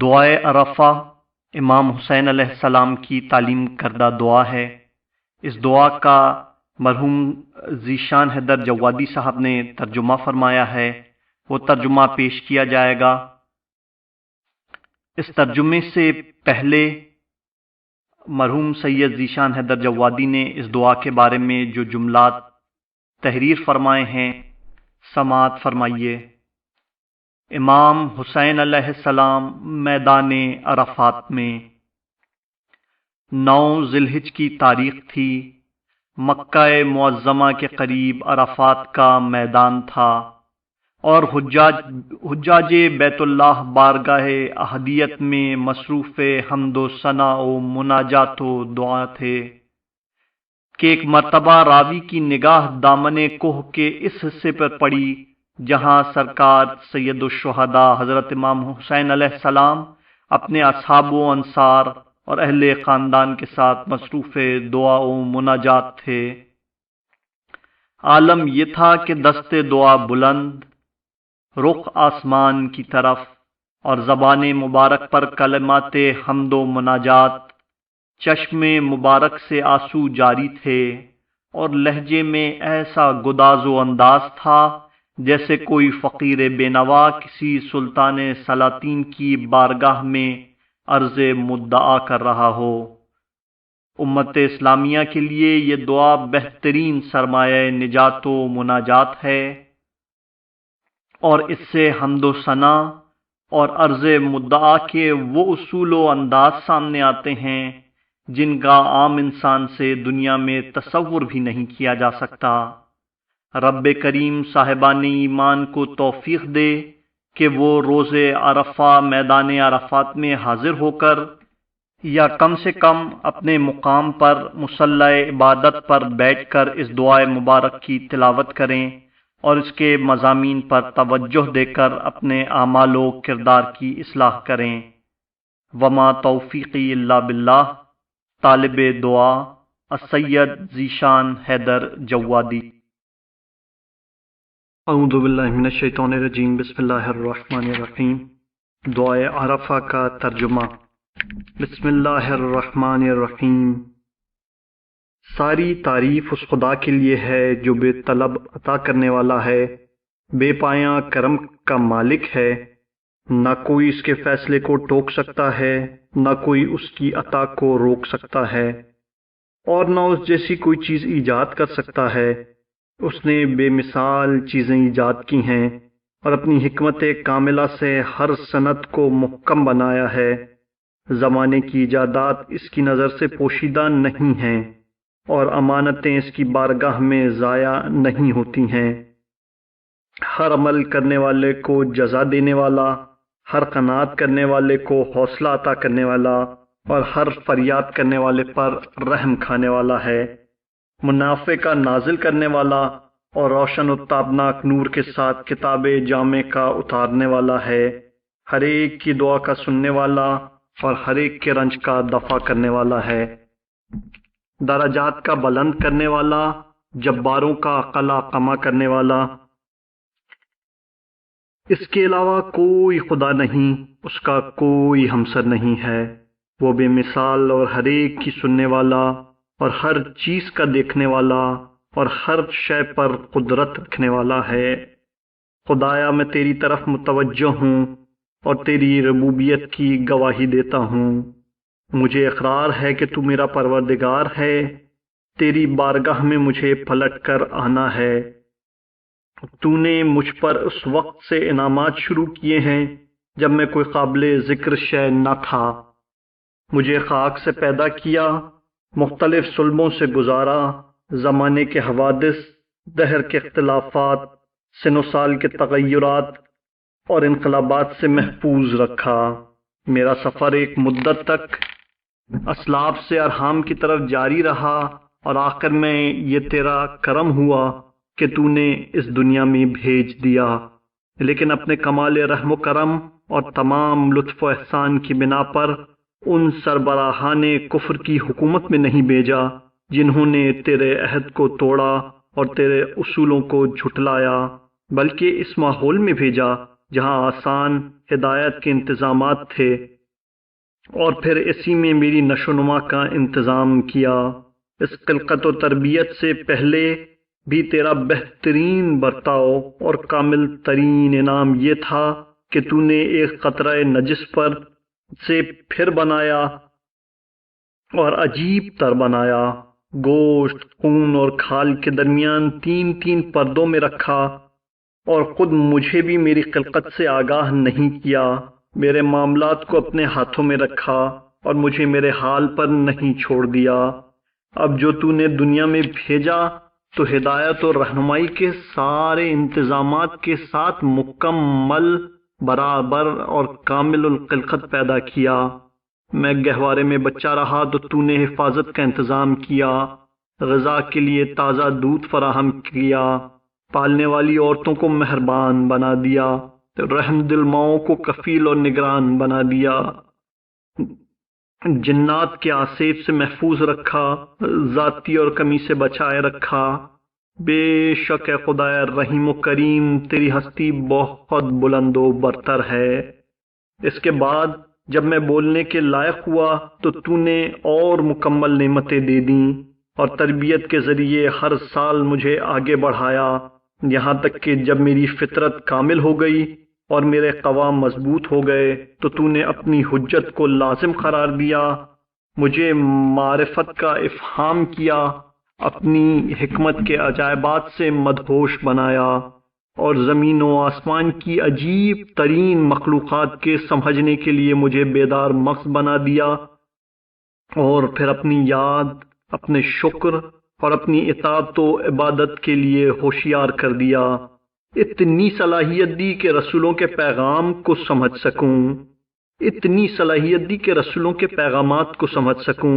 دعائے عرفہ امام حسین علیہ السلام کی تعلیم کردہ دعا ہے۔ اس دعا کا مرحوم ذیشان حیدر جوادی صاحب نے ترجمہ فرمایا ہے، وہ ترجمہ پیش کیا جائے گا۔ اس ترجمے سے پہلے مرحوم سید ذیشان حیدر جوادی نے اس دعا کے بارے میں جو جملات تحریر فرمائے ہیں سماعت فرمائیے۔ امام حسین علیہ السلام میدان عرفات میں 9 ذی الحجہ کی تاریخ تھی۔ مکہ معظمہ کے قریب عرفات کا میدان تھا اور حجاج بیت اللہ بارگاہ احدیت میں مصروف حمد و ثنا و مناجات و دعا تھے کہ ایک مرتبہ راوی کی نگاہ دامن کوہ کے اس حصے پر پڑی جہاں سرکار سید الشہداء حضرت امام حسین علیہ السلام اپنے اصحاب و انصار اور اہل خاندان کے ساتھ مصروف دعا و مناجات تھے۔ عالم یہ تھا کہ دست دعا بلند، رخ آسمان کی طرف، اور زبان مبارک پر کلمات حمد و مناجات، چشم مبارک سے آنسو جاری تھے اور لہجے میں ایسا گداز و انداز تھا جیسے کوئی فقیر بے نوا کسی سلطان سلاطین کی بارگاہ میں عرض مدعا کر رہا ہو۔ امت اسلامیہ کے لیے یہ دعا بہترین سرمایہ نجات و مناجات ہے، اور اس سے حمد و ثنا اور عرض مدعا کے وہ اصول و انداز سامنے آتے ہیں جن کا عام انسان سے دنیا میں تصور بھی نہیں کیا جا سکتا۔ رب کریم صاحبان ایمان کو توفیق دے کہ وہ روز عرفہ میدان عرفات میں حاضر ہو کر یا کم سے کم اپنے مقام پر مصلی عبادت پر بیٹھ کر اس دعائے مبارک کی تلاوت کریں اور اس کے مضامین پر توجہ دے کر اپنے اعمال و کردار کی اصلاح کریں۔ وما توفیقی الا باللہ۔ طالب دعا السید ذیشان حیدر جوادی۔ اعوذ باللہ من الشیطان الرجیم، بسم اللہ الرحمن الرحیم۔ دعائے عرفہ کا ترجمہ۔ بسم اللہ الرحمن الرحیم۔ ساری تعریف اس خدا کے لیے ہے جو بے طلب عطا کرنے والا ہے، بے پایاں کرم کا مالک ہے۔ نہ کوئی اس کے فیصلے کو ٹوک سکتا ہے، نہ کوئی اس کی عطا کو روک سکتا ہے، اور نہ اس جیسی کوئی چیز ایجاد کر سکتا ہے۔ اس نے بے مثال چیزیں ایجاد کی ہیں اور اپنی حکمت کاملہ سے ہر صنعت کو محکم بنایا ہے۔ زمانے کی ایجادات اس کی نظر سے پوشیدہ نہیں ہیں اور امانتیں اس کی بارگاہ میں ضائع نہیں ہوتی ہیں۔ ہر عمل کرنے والے کو جزا دینے والا، ہر قناعت کرنے والے کو حوصلہ عطا کرنے والا، اور ہر فریاد کرنے والے پر رحم کھانے والا ہے۔ منافع کا نازل کرنے والا اور روشن و تابناک نور کے ساتھ کتاب جامع کا اتارنے والا ہے۔ ہر ایک کی دعا کا سننے والا اور ہر ایک کے رنج کا دفع کرنے والا ہے۔ درجات کا بلند کرنے والا، جباروں کا قلع قمع کرنے والا۔ اس کے علاوہ کوئی خدا نہیں، اس کا کوئی ہمسر نہیں ہے۔ وہ بے مثال اور ہر ایک کی سننے والا اور ہر چیز کا دیکھنے والا اور ہر شے پر قدرت رکھنے والا ہے۔ خدایا میں تیری طرف متوجہ ہوں اور تیری ربوبیت کی گواہی دیتا ہوں۔ مجھے اقرار ہے کہ تو میرا پروردگار ہے، تیری بارگاہ میں مجھے پلٹ کر آنا ہے۔ تو نے مجھ پر اس وقت سے انعامات شروع کیے ہیں جب میں کوئی قابل ذکر شے نہ تھا۔ مجھے خاک سے پیدا کیا، مختلف صلبوں سے گزارا، زمانے کے حوادث، دہر کے اختلافات، سن و سال کے تغیرات اور انقلابات سے محفوظ رکھا۔ میرا سفر ایک مدت تک اسلاف سے ارحام کی طرف جاری رہا اور آخر میں یہ تیرا کرم ہوا کہ تو نے اس دنیا میں بھیج دیا، لیکن اپنے کمال رحم و کرم اور تمام لطف و احسان کی بنا پر ان سربراہان کفر کی حکومت میں نہیں بھیجا جنہوں نے تیرے عہد کو توڑا اور تیرے اصولوں کو جھٹلایا، بلکہ اس ماحول میں بھیجا جہاں آسان ہدایت کے انتظامات تھے، اور پھر اسی میں میری نشو و نما کا انتظام کیا۔ اس خلقت و تربیت سے پہلے بھی تیرا بہترین برتاؤ اور کامل ترین انعام یہ تھا کہ تو نے ایک قطرہ نجس پر سے پھر بنایا اور عجیب تر بنایا، گوشت، خون اور کھال کے درمیان تین تین پردوں میں رکھا، اور خود مجھے بھی میری خلقت سے آگاہ نہیں کیا، میرے معاملات کو اپنے ہاتھوں میں رکھا اور مجھے میرے حال پر نہیں چھوڑ دیا۔ اب جو تو نے دنیا میں بھیجا تو ہدایت اور رہنمائی کے سارے انتظامات کے ساتھ مکمل، برابر اور کامل الخلقت پیدا کیا۔ میں گہوارے میں بچہ رہا تو نے حفاظت کا انتظام کیا، غذا کے لیے تازہ دودھ فراہم کیا، پالنے والی عورتوں کو مہربان بنا دیا، رحم دل ماؤں کو کفیل اور نگران بنا دیا، جنات کے آسیب سے محفوظ رکھا، ذاتی اور کمی سے بچائے رکھا۔ بے شک اے خدائے رحیم و کریم، تیری ہستی بہت بلند و برتر ہے۔ اس کے بعد جب میں بولنے کے لائق ہوا تو نے اور مکمل نعمتیں دے دیں، اور تربیت کے ذریعے ہر سال مجھے آگے بڑھایا، یہاں تک کہ جب میری فطرت کامل ہو گئی اور میرے قوام مضبوط ہو گئے تو نے اپنی حجت کو لازم قرار دیا، مجھے معرفت کا افہام کیا، اپنی حکمت کے عجائبات سے مدہوش بنایا، اور زمین و آسمان کی عجیب ترین مخلوقات کے سمجھنے کے لیے مجھے بیدار مغز بنا دیا، اور پھر اپنی یاد، اپنے شکر اور اپنی اطاعت و عبادت کے لیے ہوشیار کر دیا۔ اتنی صلاحیت دی کہ رسولوں کے پیغام کو سمجھ سکوں، اتنی صلاحیت دی کہ رسولوں کے پیغامات کو سمجھ سکوں،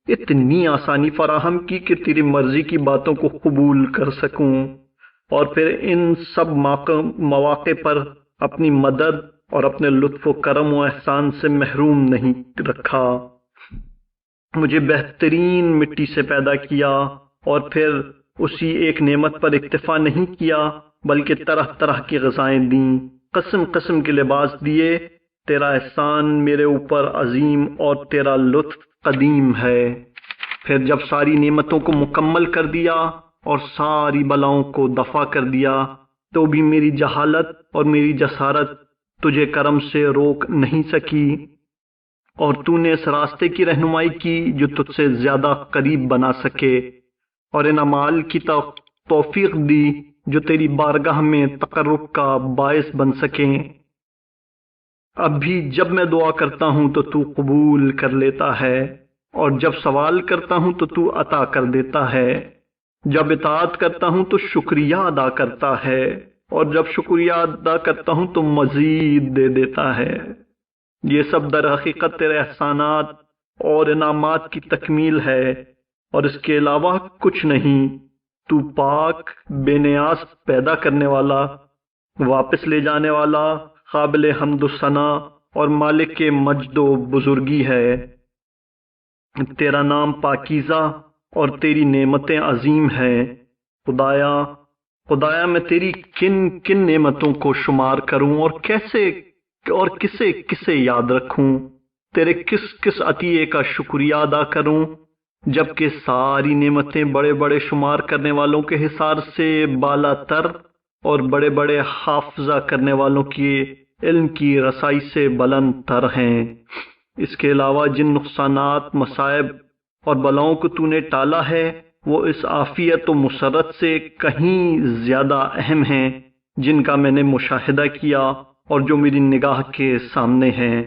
اتنی آسانی فراہم کی کہ تیری مرضی کی باتوں کو قبول کر سکوں، اور پھر ان سب مواقع پر اپنی مدد اور اپنے لطف و کرم و احسان سے محروم نہیں رکھا۔ مجھے بہترین مٹی سے پیدا کیا، اور پھر اسی ایک نعمت پر اکتفا نہیں کیا بلکہ طرح طرح کی غذائیں دیں، قسم قسم کے لباس دیے۔ تیرا احسان میرے اوپر عظیم اور تیرا لطف قدیم ہے۔ پھر جب ساری نعمتوں کو مکمل کر دیا اور ساری بلاؤں کو دفع کر دیا تو بھی میری جہالت اور میری جسارت تجھے کرم سے روک نہیں سکی، اور تو نے اس راستے کی رہنمائی کی جو تجھ سے زیادہ قریب بنا سکے، اور ان اعمال کی توفیق دی جو تیری بارگاہ میں تقرب کا باعث بن سکیں۔ اب بھی جب میں دعا کرتا ہوں تو قبول کر لیتا ہے، اور جب سوال کرتا ہوں تو عطا کر دیتا ہے، جب اطاعت کرتا ہوں تو شکریہ ادا کرتا ہے، اور جب شکریہ ادا کرتا ہوں تو مزید دے دیتا ہے۔ یہ سب در حقیقت تیرے احسانات اور انعامات کی تکمیل ہے، اور اس کے علاوہ کچھ نہیں۔ تو پاک، بے نیاز پیدا کرنے والا، واپس لے جانے والا، قابل حمد و ثنا اور مالک مجد و بزرگی ہے۔ تیرا نام پاکیزہ اور تیری نعمتیں عظیم ہیں۔ خدایا میں تیری کن کن نعمتوں کو شمار کروں اور کسے یاد رکھوں، تیرے کس کس عطیے کا شکریہ ادا کروں، جبکہ ساری نعمتیں بڑے بڑے شمار کرنے والوں کے حصار سے بالا تر اور بڑے بڑے حافظہ کرنے والوں کے علم کی رسائی سے بلند تر ہیں۔ اس کے علاوہ جن نقصانات، مصائب اور بلاؤں کو تو نے ٹالا ہے وہ اس عافیت و مسرت سے کہیں زیادہ اہم ہیں جن کا میں نے مشاہدہ کیا اور جو میری نگاہ کے سامنے ہیں۔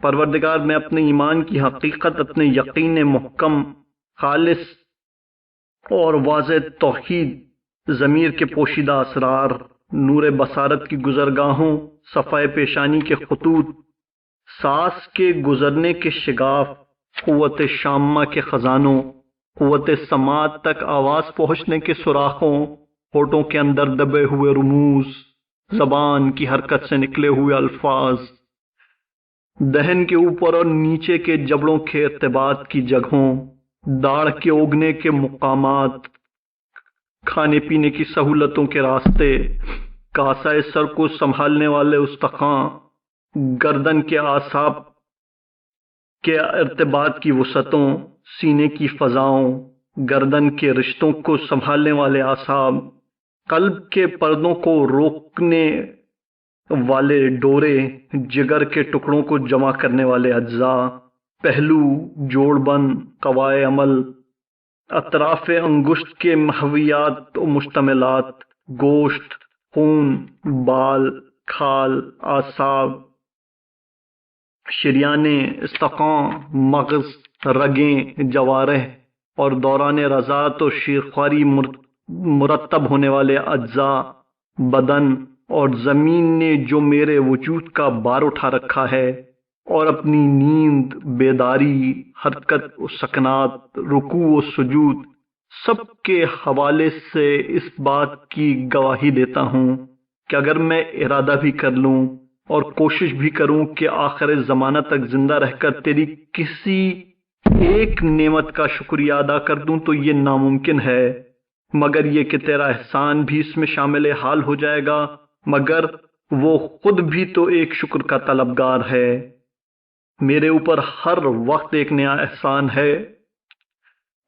پروردگار میں اپنے ایمان کی حقیقت، اپنے یقین محکم، خالص اور واضح توحید، ضمیر کے پوشیدہ اسرار، نور بصارت کی گزرگاہوں، صفائے پیشانی کے خطوط، سانس کے گزرنے کے شگاف، قوت شامہ کے خزانوں، قوت سماعت تک آواز پہنچنے کے سوراخوں، ہونٹوں کے اندر دبے ہوئے رموز، زبان کی حرکت سے نکلے ہوئے الفاظ، دہن کے اوپر اور نیچے کے جبڑوں کے ارتباط کی جگہوں، داڑھ کے اگنے کے مقامات، کھانے پینے کی سہولتوں کے راستے، کاسۂ سر کو سنبھالنے والے استخواں، گردن کے اعصاب کے ارتباط کی وسعتوں، سینے کی فضاؤں، گردن کے رشتوں کو سنبھالنے والے اعصاب، قلب کے پردوں کو روکنے والے ڈورے، جگر کے ٹکڑوں کو جمع کرنے والے اجزاء، پہلو، جوڑ بند، قوائے عمل، اطراف انگشت کے محویات و مشتملات، گوشت، خون، بال، کھال، اعصاب، شریانیں، استخواں، مغز، رگیں، جوارح اور دوران رضاعت و شیرخواری مرتب ہونے والے اجزاء، بدن اور زمین نے جو میرے وجود کا بار اٹھا رکھا ہے، اور اپنی نیند، بیداری، حرکت و سکنات، رکوع و سجود، سب کے حوالے سے اس بات کی گواہی دیتا ہوں کہ اگر میں ارادہ بھی کر لوں اور کوشش بھی کروں کہ آخر زمانہ تک زندہ رہ کر تیری کسی ایک نعمت کا شکریہ ادا کر دوں تو یہ ناممکن ہے، مگر یہ کہ تیرا احسان بھی اس میں شامل حال ہو جائے گا، مگر وہ خود بھی تو ایک شکر کا طلبگار ہے۔ میرے اوپر ہر وقت ایک نیا احسان ہے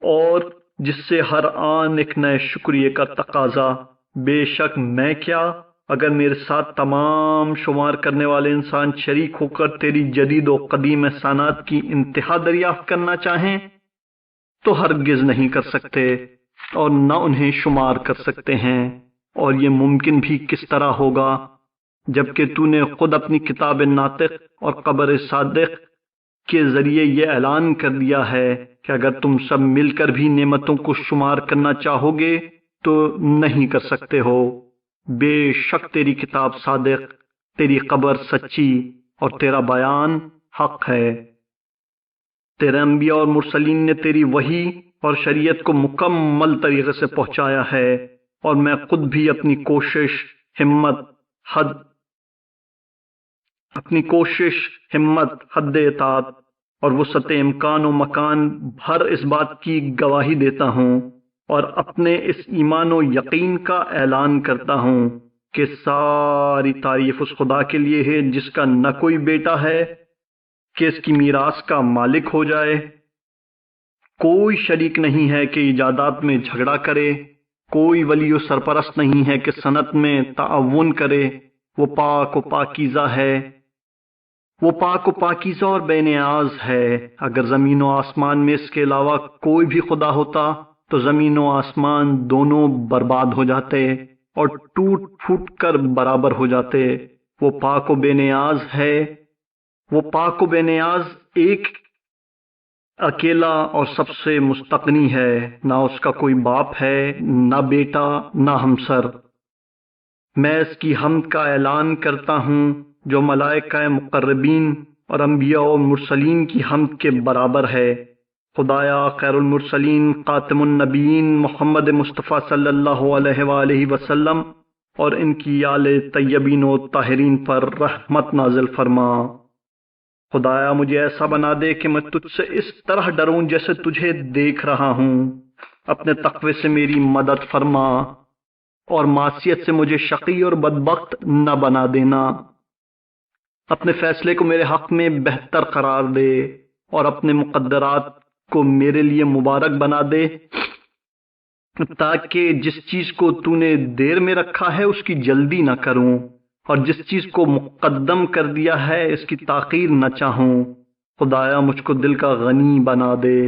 اور جس سے ہر آن ایک نئے شکریہ کا تقاضا۔ بے شک میں کیا، اگر میرے ساتھ تمام شمار کرنے والے انسان شریک ہو کر تیری جدید و قدیم احسانات کی انتہا دریافت کرنا چاہیں تو ہرگز نہیں کر سکتے اور نہ انہیں شمار کر سکتے ہیں، اور یہ ممکن بھی کس طرح ہوگا جبکہ تو نے خود اپنی کتاب ناطق اور قبر صادق کے ذریعے یہ اعلان کر دیا ہے کہ اگر تم سب مل کر بھی نعمتوں کو شمار کرنا چاہو گے تو نہیں کر سکتے ہو۔ بے شک تیری کتاب صادق، تیری قبر سچی اور تیرا بیان حق ہے۔ تیرے انبیاء اور مرسلین نے تیری وحی اور شریعت کو مکمل طریقے سے پہنچایا ہے، اور میں خود بھی اپنی کوشش، ہمت، حد اطاعت اور وسعت امکان و مکان بھر اس بات کی گواہی دیتا ہوں اور اپنے اس ایمان و یقین کا اعلان کرتا ہوں کہ ساری تعریف اس خدا کے لیے ہے جس کا نہ کوئی بیٹا ہے کہ اس کی میراث کا مالک ہو جائے، کوئی شریک نہیں ہے کہ ایجادات میں جھگڑا کرے، کوئی ولی و سرپرست نہیں ہے کہ صنعت میں تعاون کرے، وہ پاک و پاکیزہ ہے، وہ پاک و پاکیزہ اور بے نیاز ہے۔ اگر زمین و آسمان میں اس کے علاوہ کوئی بھی خدا ہوتا تو زمین و آسمان دونوں برباد ہو جاتے اور ٹوٹ پھوٹ کر برابر ہو جاتے۔ وہ پاک و بے نیاز ہے، وہ پاک و بے نیاز ایک اکیلا اور سب سے مستغنی ہے، نہ اس کا کوئی باپ ہے، نہ بیٹا، نہ ہمسر۔ میں اس کی حمد کا اعلان کرتا ہوں جو ملائکہ مقربین اور انبیاء و مرسلین کی حمد کے برابر ہے۔ خدایا خیر المرسلین خاتم النبیین محمد مصطفیٰ صلی اللہ علیہ وآلہ وسلم اور ان کی آل طیبین و طاہرین پر رحمت نازل فرما۔ خدایا مجھے ایسا بنا دے کہ میں تجھ سے اس طرح ڈروں جیسے تجھے دیکھ رہا ہوں، اپنے تقوی سے میری مدد فرما اور معصیت سے مجھے شقی اور بدبخت نہ بنا دینا۔ اپنے فیصلے کو میرے حق میں بہتر قرار دے اور اپنے مقدرات کو میرے لیے مبارک بنا دے، تاکہ جس چیز کو تو نے دیر میں رکھا ہے اس کی جلدی نہ کروں، اور جس چیز کو مقدم کر دیا ہے اس کی تاخیر نہ چاہوں۔ خدایا مجھ کو دل کا غنی بنا دے،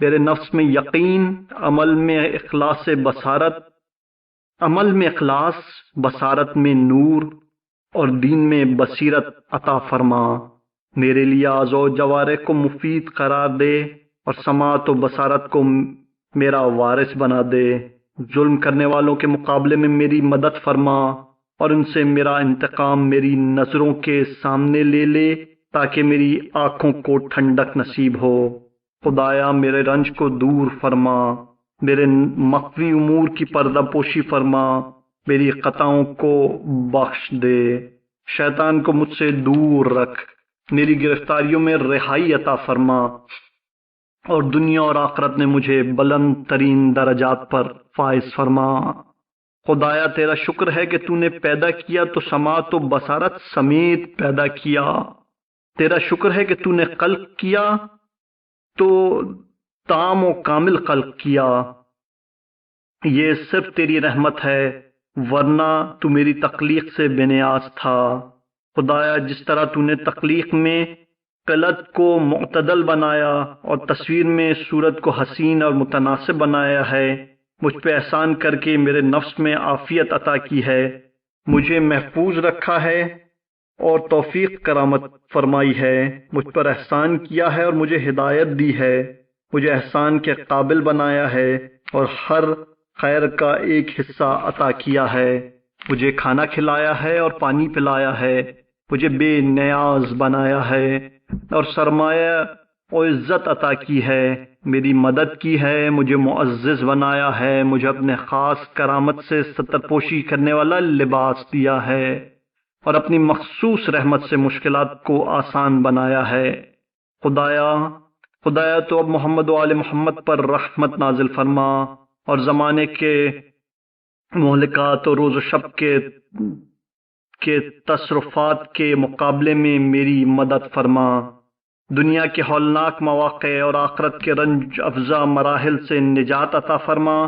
تیرے نفس میں یقین، عمل میں اخلاص، بصارت میں نور اور دین میں بصیرت عطا فرما۔ میرے لیے اعضاء و جوارح کو مفید قرار دے اور سماعت و بصارت کو میرا وارث بنا دے۔ ظلم کرنے والوں کے مقابلے میں میری مدد فرما اور ان سے میرا انتقام میری نظروں کے سامنے لے لے تاکہ میری آنکھوں کو ٹھنڈک نصیب ہو۔ خدایا میرے رنج کو دور فرما، میرے مخفی امور کی پردہ پوشی فرما، میری خطاؤں کو بخش دے، شیطان کو مجھ سے دور رکھ، میری گرفتاریوں میں رہائی عطا فرما اور دنیا اور آخرت میں مجھے بلند ترین درجات پر فائز فرما۔ خدایا تیرا شکر ہے کہ تو نے پیدا کیا تو سماعت و بصارت سمیت پیدا کیا، تیرا شکر ہے کہ تو نے خلق کیا تو تام و کامل خلق کیا، یہ صرف تیری رحمت ہے، ورنہ تو میری تخلیق سے بے نیاز تھا۔ خدایا جس طرح تو نے تخلیق میں قلت کو معتدل بنایا اور تصویر میں صورت کو حسین اور متناسب بنایا ہے، مجھ پہ احسان کر کے میرے نفس میں عافیت عطا کی ہے، مجھے محفوظ رکھا ہے اور توفیق کرامت فرمائی ہے، مجھ پر احسان کیا ہے اور مجھے ہدایت دی ہے، مجھے احسان کے قابل بنایا ہے اور ہر خیر کا ایک حصہ عطا کیا ہے، مجھے کھانا کھلایا ہے اور پانی پلایا ہے، مجھے بے نیاز بنایا ہے اور سرمایہ و عزت عطا کی ہے، میری مدد کی ہے، مجھے معزز بنایا ہے، مجھے اپنے خاص کرامت سے ستر پوشی کرنے والا لباس دیا ہے اور اپنی مخصوص رحمت سے مشکلات کو آسان بنایا ہے۔ خدایا تو اب محمد و آل محمد پر رحمت نازل فرما اور زمانے کے مہلکات اور روز و شب کے تصرفات کے مقابلے میں میری مدد فرما، دنیا کے ہولناک مواقع اور آخرت کے رنج افزا مراحل سے نجات عطا فرما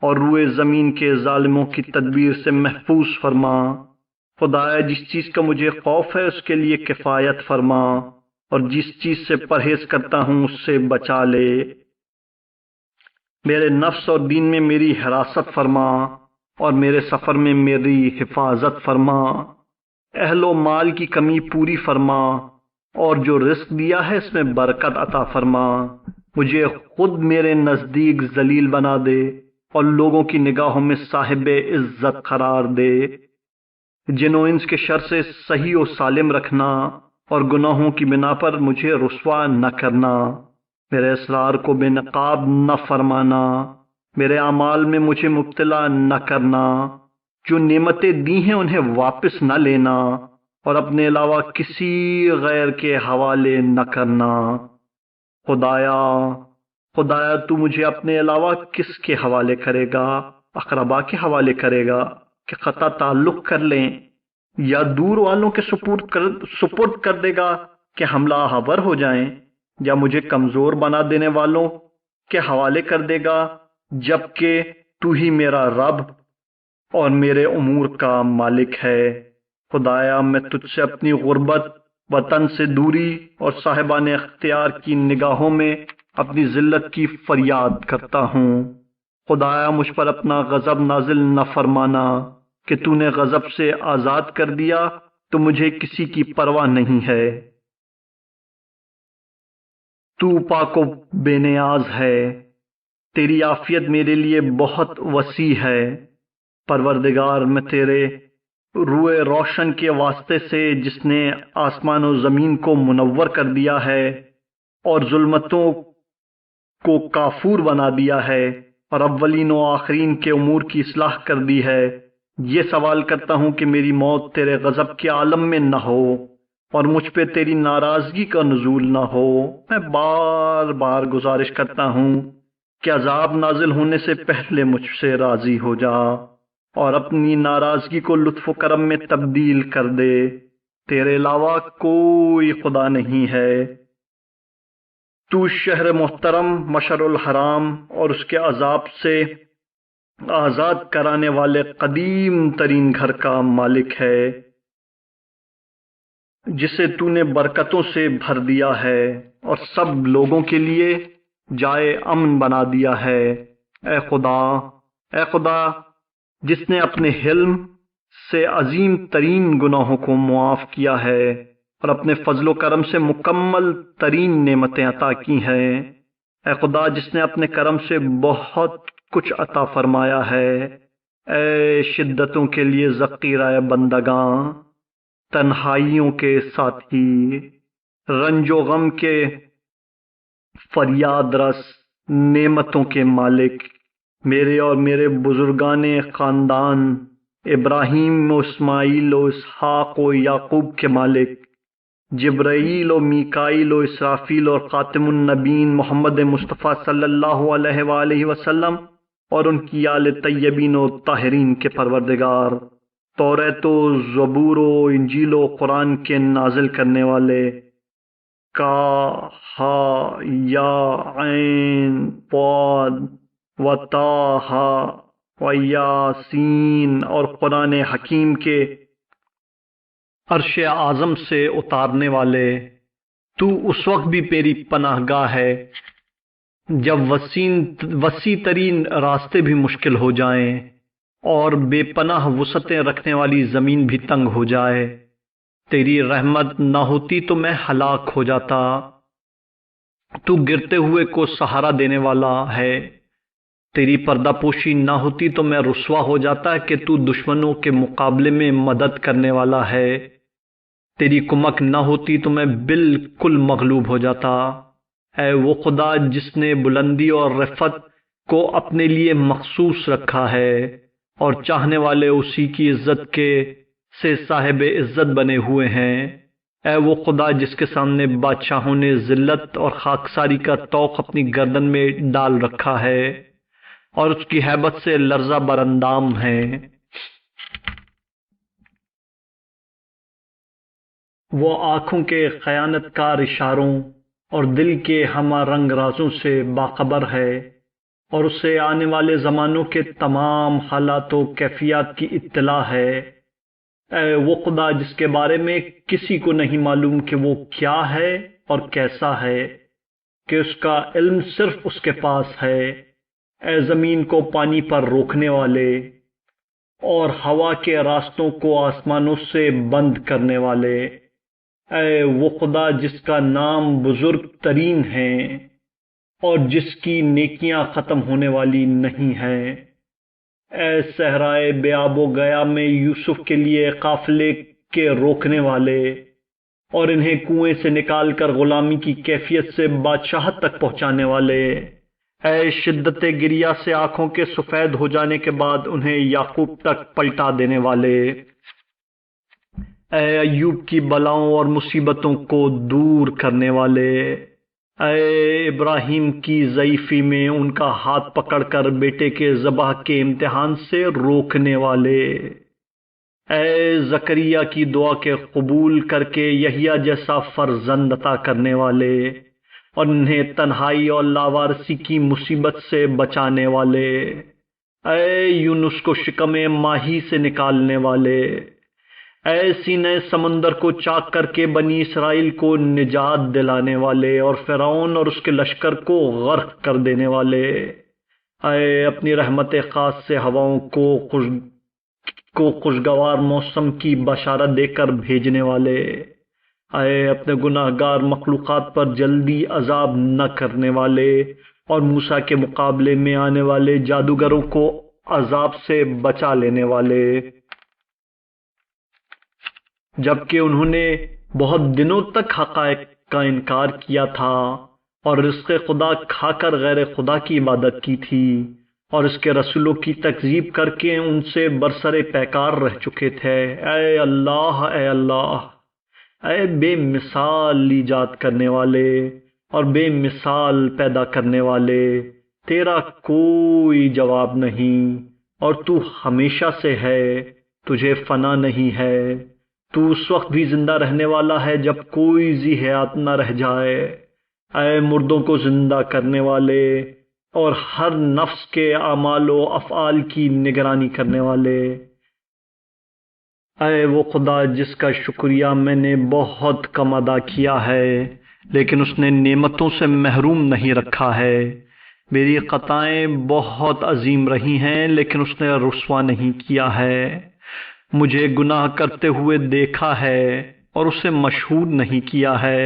اور روئے زمین کے ظالموں کی تدبیر سے محفوظ فرما۔ خدایا جس چیز کا مجھے خوف ہے اس کے لیے کفایت فرما اور جس چیز سے پرہیز کرتا ہوں اس سے بچا لے، میرے نفس اور دین میں میری حراست فرما اور میرے سفر میں میری حفاظت فرما، اہل و مال کی کمی پوری فرما اور جو رزق دیا ہے اس میں برکت عطا فرما، مجھے خود میرے نزدیک ذلیل بنا دے اور لوگوں کی نگاہوں میں صاحب عزت قرار دے، جن و انس کے شر سے صحیح و سالم رکھنا اور گناہوں کی بنا پر مجھے رسوا نہ کرنا، میرے اسرار کو بے نقاب نہ فرمانا، میرے اعمال میں مجھے مبتلا نہ کرنا، جو نعمتیں دی ہیں انہیں واپس نہ لینا اور اپنے علاوہ کسی غیر کے حوالے نہ کرنا۔ خدایا تو مجھے اپنے علاوہ کس کے حوالے کرے گا؟ اقربا کے حوالے کرے گا کہ قطع تعلق کر لیں، یا دور والوں کے سپرد کر دے گا کہ حملہ آور ہو جائیں، یا مجھے کمزور بنا دینے والوں کے حوالے کر دے گا، جبکہ تو ہی میرا رب اور میرے امور کا مالک ہے۔ خدایا میں تجھ سے اپنی غربت، وطن سے دوری اور صاحبان اختیار کی نگاہوں میں اپنی ذلت کی فریاد کرتا ہوں۔ خدایا مجھ پر اپنا غضب نازل نہ فرمانا کہ تو نے غضب سے آزاد کر دیا تو مجھے کسی کی پرواہ نہیں ہے، تو پاک و بے نیاز ہے، تیری عافیت میرے لیے بہت وسیع ہے۔ پروردگار میں تیرے روئے روشن کے واسطے سے جس نے آسمان و زمین کو منور کر دیا ہے اور ظلمتوں کو کافور بنا دیا ہے اور اولین و آخرین کے امور کی اصلاح کر دی ہے، یہ سوال کرتا ہوں کہ میری موت تیرے غضب کے عالم میں نہ ہو اور مجھ پہ تیری ناراضگی کا نزول نہ ہو۔ میں بار بار گزارش کرتا ہوں کہ عذاب نازل ہونے سے پہلے مجھ سے راضی ہو جا اور اپنی ناراضگی کو لطف و کرم میں تبدیل کر دے، تیرے علاوہ کوئی خدا نہیں ہے۔ تو شہر محترم مشعر الحرام اور اس کے عذاب سے آزاد کرانے والے قدیم ترین گھر کا مالک ہے، جسے تو نے برکتوں سے بھر دیا ہے اور سب لوگوں کے لیے جائے امن بنا دیا ہے۔ اے خدا جس نے اپنے حلم سے عظیم ترین گناہوں کو معاف کیا ہے اور اپنے فضل و کرم سے مکمل ترین نعمتیں عطا کی ہیں۔ اے خدا جس نے اپنے کرم سے بہت کچھ عطا فرمایا ہے۔ اے شدتوں کے لیے ذخیرہ بندگاں، تنہائیوں کے ساتھی، رنج و غم کے فریاد رس، نعمتوں کے مالک، میرے اور میرے بزرگان خاندان ابراہیم و اسماعیل و اسحاق و یعقوب کے مالک، جبرائیل و میکائیل و اسرافیل اور خاتم النبیین محمد مصطفیٰ صلی اللہ علیہ وآلہ وسلم اور ان کی آل طیبین و طاہرین کے پروردگار، توریت و زبور و انجیل و قرآن کے نازل کرنے والے، کا ہا یا عین پاد و تاہا و یاسین، اور قرآن حکیم کے عرش اعظم سے اتارنے والے، تو اس وقت بھی میری پناہ گاہ ہے جب وسیع ترین راستے بھی مشکل ہو جائیں اور بے پناہ وسعتیں رکھنے والی زمین بھی تنگ ہو جائے۔ تیری رحمت نہ ہوتی تو میں ہلاک ہو جاتا۔ تو گرتے ہوئے کو سہارا دینے والا ہے۔ تیری پردہ پوشی نہ ہوتی تو میں رسوا ہو جاتا کہ تو دشمنوں کے مقابلے میں مدد کرنے والا ہے۔ تیری کمک نہ ہوتی تو میں بالکل مغلوب ہو جاتا۔ اے وہ خدا جس نے بلندی اور رفعت کو اپنے لیے مخصوص رکھا ہے اور چاہنے والے اسی کی عزت کے سے صاحب عزت بنے ہوئے ہیں۔ اے وہ خدا جس کے سامنے بادشاہوں نے ذلت اور خاکساری کا طوق اپنی گردن میں ڈال رکھا ہے اور اس کی ہیبت سے لرزہ براندام ہیں۔ وہ آنکھوں کے خیانت کار اشاروں اور دل کے ہمہ رنگ رازوں سے باخبر ہے اور اسے آنے والے زمانوں کے تمام حالات و کیفیات کی اطلاع ہے۔ اے وہ خدا جس کے بارے میں کسی کو نہیں معلوم کہ وہ کیا ہے اور کیسا ہے، کہ اس کا علم صرف اس کے پاس ہے۔ اے زمین کو پانی پر روکنے والے اور ہوا کے راستوں کو آسمانوں سے بند کرنے والے، اے وہ خدا جس کا نام بزرگ ترین ہے اور جس کی نیکیاں ختم ہونے والی نہیں ہیں۔ اے صحرائے بے آب و گیا میں یوسف کے لیے قافلے کے روکنے والے اور انہیں کنویں سے نکال کر غلامی کی کیفیت سے بادشاہت تک پہنچانے والے، اے شدت گریہ سے آنکھوں کے سفید ہو جانے کے بعد انہیں یعقوب تک پلٹا دینے والے، اے ایوب کی بلاؤں اور مصیبتوں کو دور کرنے والے، اے ابراہیم کی ضعیفی میں ان کا ہاتھ پکڑ کر بیٹے کے ذبح کے امتحان سے روکنے والے، اے زکریا کی دعا کے قبول کر کے یحییٰ جیسا فرزند عطا کرنے والے اور انہیں تنہائی اور لاوارثی کی مصیبت سے بچانے والے، اے یونس کو شکم ماہی سے نکالنے والے، اے سینہ سمندر کو چاک کر کے بنی اسرائیل کو نجات دلانے والے اور فرعون اور اس کے لشکر کو غرق کر دینے والے، اے اپنی رحمت خاص سے ہواؤں کو خوشگوار موسم کی بشارت دے کر بھیجنے والے، اے اپنے گناہ گار مخلوقات پر جلدی عذاب نہ کرنے والے اور موسیٰ کے مقابلے میں آنے والے جادوگروں کو عذاب سے بچا لینے والے، جبکہ انہوں نے بہت دنوں تک حقائق کا انکار کیا تھا اور رزق خدا کھا کر غیر خدا کی عبادت کی تھی اور اس کے رسولوں کی تکذیب کر کے ان سے برسر پیکار رہ چکے تھے۔ اے اللہ، اے اللہ، اے بے مثال ایجاد کرنے والے اور بے مثال پیدا کرنے والے، تیرا کوئی جواب نہیں اور تو ہمیشہ سے ہے، تجھے فنا نہیں ہے۔ تو اس وقت بھی زندہ رہنے والا ہے جب کوئی ذی حیات نہ رہ جائے۔ اے مردوں کو زندہ کرنے والے اور ہر نفس کے اعمال و افعال کی نگرانی کرنے والے، اے وہ خدا جس کا شکریہ میں نے بہت کم ادا کیا ہے لیکن اس نے نعمتوں سے محروم نہیں رکھا ہے۔ میری خطائیں بہت عظیم رہی ہیں لیکن اس نے رسوا نہیں کیا ہے۔ مجھے گناہ کرتے ہوئے دیکھا ہے اور اسے مشہور نہیں کیا ہے۔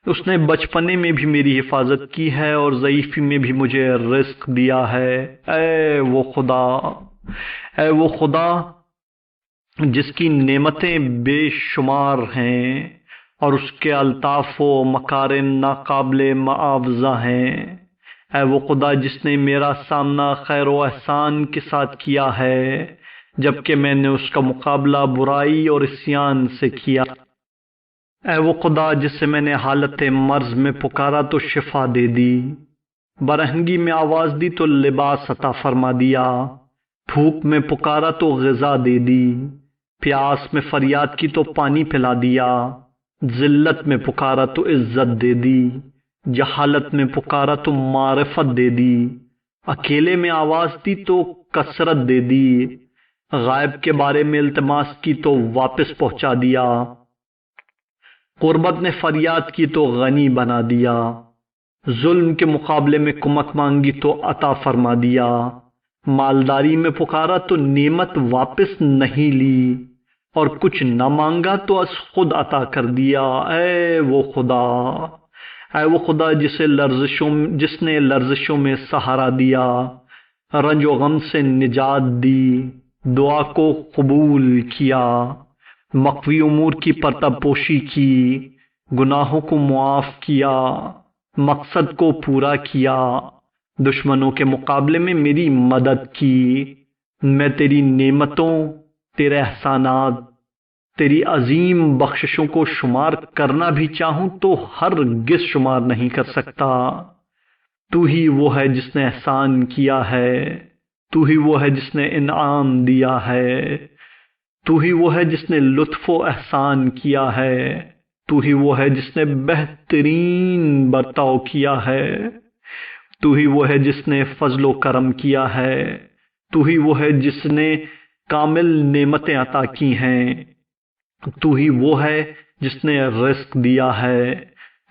اس نے بچپنے میں بھی میری حفاظت کی ہے اور ضعیفی میں بھی مجھے رزق دیا ہے۔ اے وہ خدا، اے وہ خدا جس کی نعمتیں بے شمار ہیں اور اس کے الطاف و مکارم ناقابل معاوضہ ہیں۔ اے وہ خدا جس نے میرا سامنا خیر و احسان کے ساتھ کیا ہے جبکہ میں نے اس کا مقابلہ برائی اور عصیان سے کیا۔ اے وہ خدا جس سے میں نے حالت مرض میں پکارا تو شفا دے دی، برہنگی میں آواز دی تو لباس عطا فرما دیا، بھوک میں پکارا تو غذا دے دی، پیاس میں فریاد کی تو پانی پلا دیا، ذلت میں پکارا تو عزت دے دی، جہالت میں پکارا تو معرفت دے دی، اکیلے میں آواز دی تو کثرت دے دی، غائب کے بارے میں التماس کی تو واپس پہنچا دیا، قربت نے فریاد کی تو غنی بنا دیا، ظلم کے مقابلے میں کمک مانگی تو عطا فرما دیا، مالداری میں پکارا تو نعمت واپس نہیں لی، اور کچھ نہ مانگا تو از خود عطا کر دیا۔ اے وہ خدا جس نے لرزشوں میں سہارا دیا، رنج و غم سے نجات دی، دعا کو قبول کیا، مخفی امور کی پردہ پوشی کی، گناہوں کو معاف کیا، مقصد کو پورا کیا، دشمنوں کے مقابلے میں میری مدد کی۔ میں تیری نعمتوں، تیرے احسانات، تیری عظیم بخششوں کو شمار کرنا بھی چاہوں تو ہرگز شمار نہیں کر سکتا۔ تو ہی وہ ہے جس نے احسان کیا ہے، تو ہی وہ ہے جس نے انعام دیا ہے، تو ہی وہ ہے جس نے لطف و احسان کیا ہے، تو ہی وہ ہے جس نے بہترین برتاؤ کیا ہے، تو ہی وہ ہے جس نے فضل و کرم کیا ہے، تو ہی وہ ہے جس نے کامل نعمتیں عطا کی ہیں، تو ہی وہ ہے جس نے رزق دیا ہے،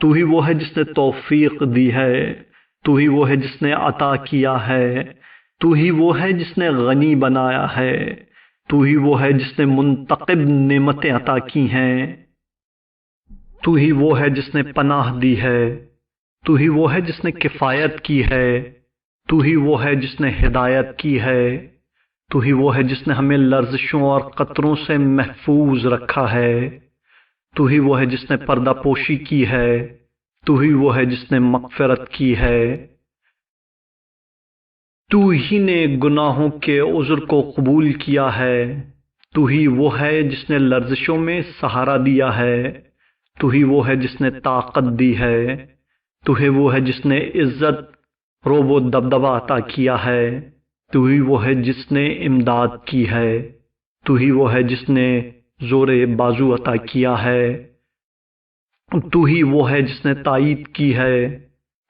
تو ہی وہ ہے جس نے توفیق دی ہے، تو ہی وہ ہے جس نے عطا کیا ہے، تو ہی وہ ہے جس نے غنی بنایا ہے، تو ہی وہ ہے جس نے منتقب نعمتیں عطا کی ہیں، تو ہی وہ ہے جس نے پناہ دی ہے، تو ہی وہ ہے جس نے کفایت کی ہے، تو ہی وہ ہے جس نے ہدایت کی ہے، تو ہی وہ ہے جس نے ہمیں لرزشوں اور قطروں سے محفوظ رکھا ہے، تو ہی وہ ہے جس نے پردہ پوشی کی ہے، تو ہی وہ ہے جس نے مغفرت کی ہے، تو ہی نے گناہوں کے عذر کو قبول کیا ہے، تو ہی وہ ہے جس نے لرزشوں میں سہارا دیا ہے، تو ہی وہ ہے جس نے طاقت دی ہے، تو ہی وہ ہے جس نے عزت، روب و دبدبہ عطا کیا ہے، تو ہی وہ ہے جس نے امداد کی ہے، تو ہی وہ ہے جس نے زور بازو عطا کیا ہے، تو ہی وہ ہے جس نے تائید کی ہے،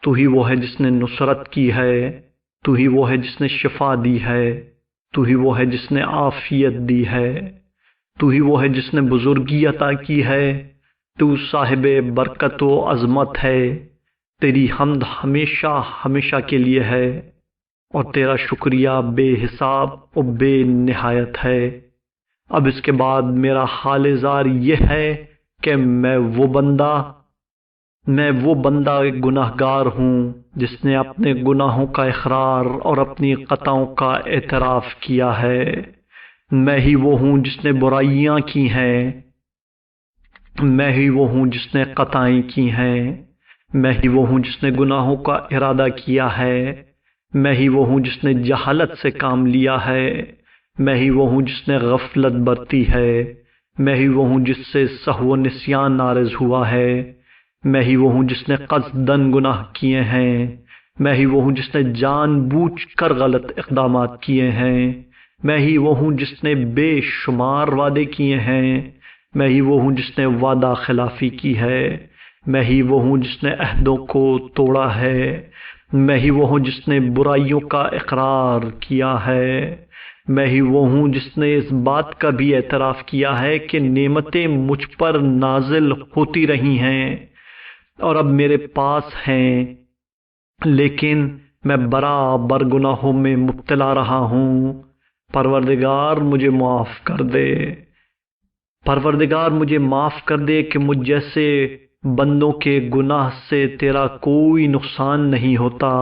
تو ہی وہ ہے جس نے نصرت کی ہے، تو ہی وہ ہے جس نے شفا دی ہے، تو ہی وہ ہے جس نے عافیت دی ہے، تو ہی وہ ہے جس نے بزرگی عطا کی ہے، تو صاحب برکت و عظمت ہے، تیری حمد ہمیشہ ہمیشہ کے لیے ہے، اور تیرا شکریہ بے حساب و بے نہایت ہے۔ اب اس کے بعد میرا حال زار یہ ہے کہ میں وہ بندہ گناہ گار ہوں جس نے اپنے گناہوں کا اقرار اور اپنی خطاؤں کا اعتراف کیا ہے۔ میں ہی وہ ہوں جس نے برائیاں کی ہیں، میں ہی وہ ہوں جس نے خطائیں کی ہیں، میں ہی وہ ہوں جس نے گناہوں کا ارادہ کیا ہے، میں ہی وہ ہوں جس نے جہالت سے کام لیا ہے، میں ہی وہ ہوں جس نے غفلت برتی ہے، میں ہی وہ ہوں جس سے سہو و نسیان نارز ہوا ہے، میں ہی وہ ہوں جس نے قصداً گناہ کیے ہیں، میں ہی وہ ہوں جس نے جان بوجھ کر غلط اقدامات کیے ہیں، میں ہی وہ ہوں جس نے بے شمار وعدے کیے ہیں، میں ہی وہ ہوں جس نے وعدہ خلافی کی ہے، میں ہی وہ ہوں جس نے عہدوں کو توڑا ہے، میں ہی وہ ہوں جس نے برائیوں کا اقرار کیا ہے، میں ہی وہ ہوں جس نے اس بات کا بھی اعتراف کیا ہے کہ نعمتیں مجھ پر نازل ہوتی رہی ہیں اور اب میرے پاس ہیں، لیکن میں برابر گناہوں میں مبتلا رہا ہوں۔ پروردگار مجھے معاف کر دے، پروردگار مجھے معاف کر دے کہ مجھ جیسے بندوں کے گناہ سے تیرا کوئی نقصان نہیں ہوتا۔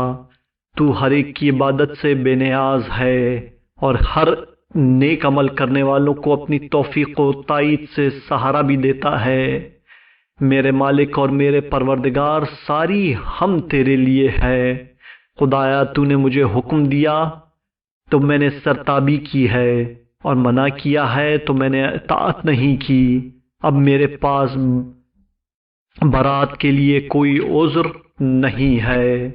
تو ہر ایک کی عبادت سے بے نیاز ہے اور ہر نیک عمل کرنے والوں کو اپنی توفیق و تائید سے سہارا بھی دیتا ہے۔ میرے مالک اور میرے پروردگار، ساری حمد تیرے لیے ہے۔ خدایا تو نے مجھے حکم دیا تو میں نے سرتابی کی ہے، اور منع کیا ہے تو میں نے اطاعت نہیں کی۔ اب میرے پاس برات کے لیے کوئی عذر نہیں ہے،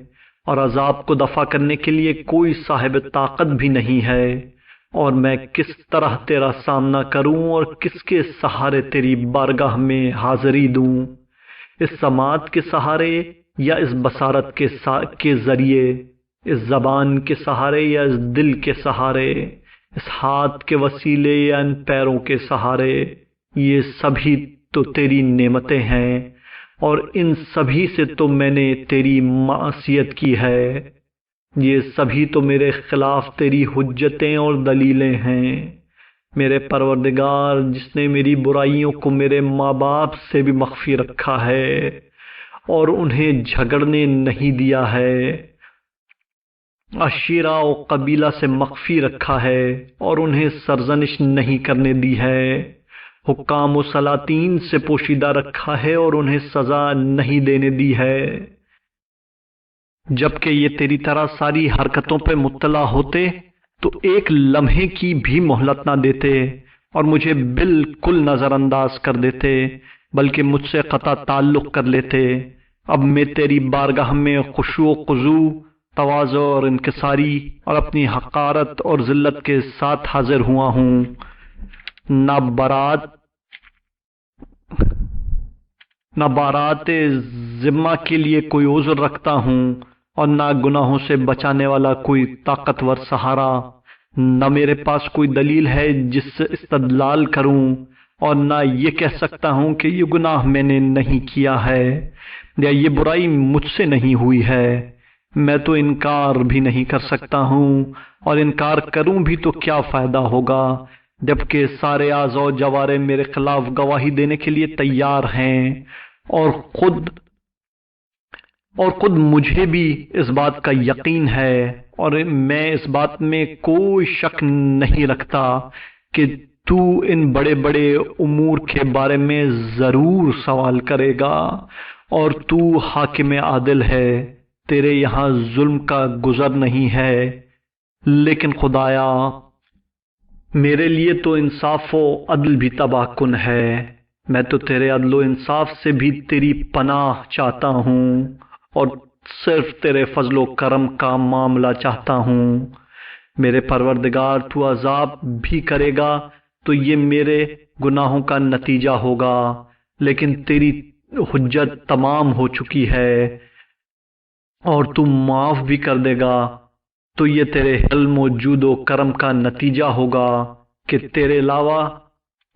اور عذاب کو دفع کرنے کے لیے کوئی صاحب طاقت بھی نہیں ہے، اور میں کس طرح تیرا سامنا کروں اور کس کے سہارے تیری بارگاہ میں حاضری دوں؟ اس سماعت کے سہارے یا اس بصارت کے ذریعے، اس زبان کے سہارے یا اس دل کے سہارے، اس ہاتھ کے وسیلے یا ان پیروں کے سہارے؟ یہ سبھی تو تیری نعمتیں ہیں، اور ان سبھی سے تو میں نے تیری معصیت کی ہے۔ یہ سبھی تو میرے خلاف تیری حجتیں اور دلیلیں ہیں۔ میرے پروردگار، جس نے میری برائیوں کو میرے ماں باپ سے بھی مخفی رکھا ہے اور انہیں جھگڑنے نہیں دیا ہے، عشیرہ و قبیلہ سے مخفی رکھا ہے اور انہیں سرزنش نہیں کرنے دی ہے، حکام و سلاطین سے پوشیدہ رکھا ہے اور انہیں سزا نہیں دینے دی ہے، جبکہ یہ تیری طرح ساری حرکتوں پہ مطلع ہوتے تو ایک لمحے کی بھی مہلت نہ دیتے اور مجھے بالکل نظر انداز کر دیتے، بلکہ مجھ سے قطع تعلق کر لیتے۔ اب میں تیری بارگاہ میں خشوع و خضوع، تواضع اور انکساری اور اپنی حقارت اور ذلت کے ساتھ حاضر ہوا ہوں۔ نہ بارات ذمہ کے لیے کوئی عذر رکھتا ہوں اور نہ گناہوں سے بچانے والا کوئی طاقتور سہارا، نہ میرے پاس کوئی دلیل ہے جس سے استدلال کروں، اور نہ یہ کہہ سکتا ہوں کہ یہ گناہ میں نے نہیں کیا ہے یا یہ برائی مجھ سے نہیں ہوئی ہے۔ میں تو انکار بھی نہیں کر سکتا ہوں، اور انکار کروں بھی تو کیا فائدہ ہوگا، جبکہ سارے اعضاء و جوارے میرے خلاف گواہی دینے کے لیے تیار ہیں، اور خود مجھے بھی اس بات کا یقین ہے، اور میں اس بات میں کوئی شک نہیں رکھتا کہ تو ان بڑے بڑے امور کے بارے میں ضرور سوال کرے گا، اور تو حاکم عادل ہے، تیرے یہاں ظلم کا گزر نہیں ہے۔ لیکن خدایا، میرے لیے تو انصاف و عدل بھی تباہ کن ہے، میں تو تیرے عدل و انصاف سے بھی تیری پناہ چاہتا ہوں، اور صرف تیرے فضل و کرم کا معاملہ چاہتا ہوں۔ میرے پروردگار، تو عذاب بھی کرے گا تو یہ میرے گناہوں کا نتیجہ ہوگا، لیکن تیری حجت تمام ہو چکی ہے، اور تو معاف بھی کر دے گا تو یہ تیرے حلم و جود و کرم کا نتیجہ ہوگا کہ تیرے علاوہ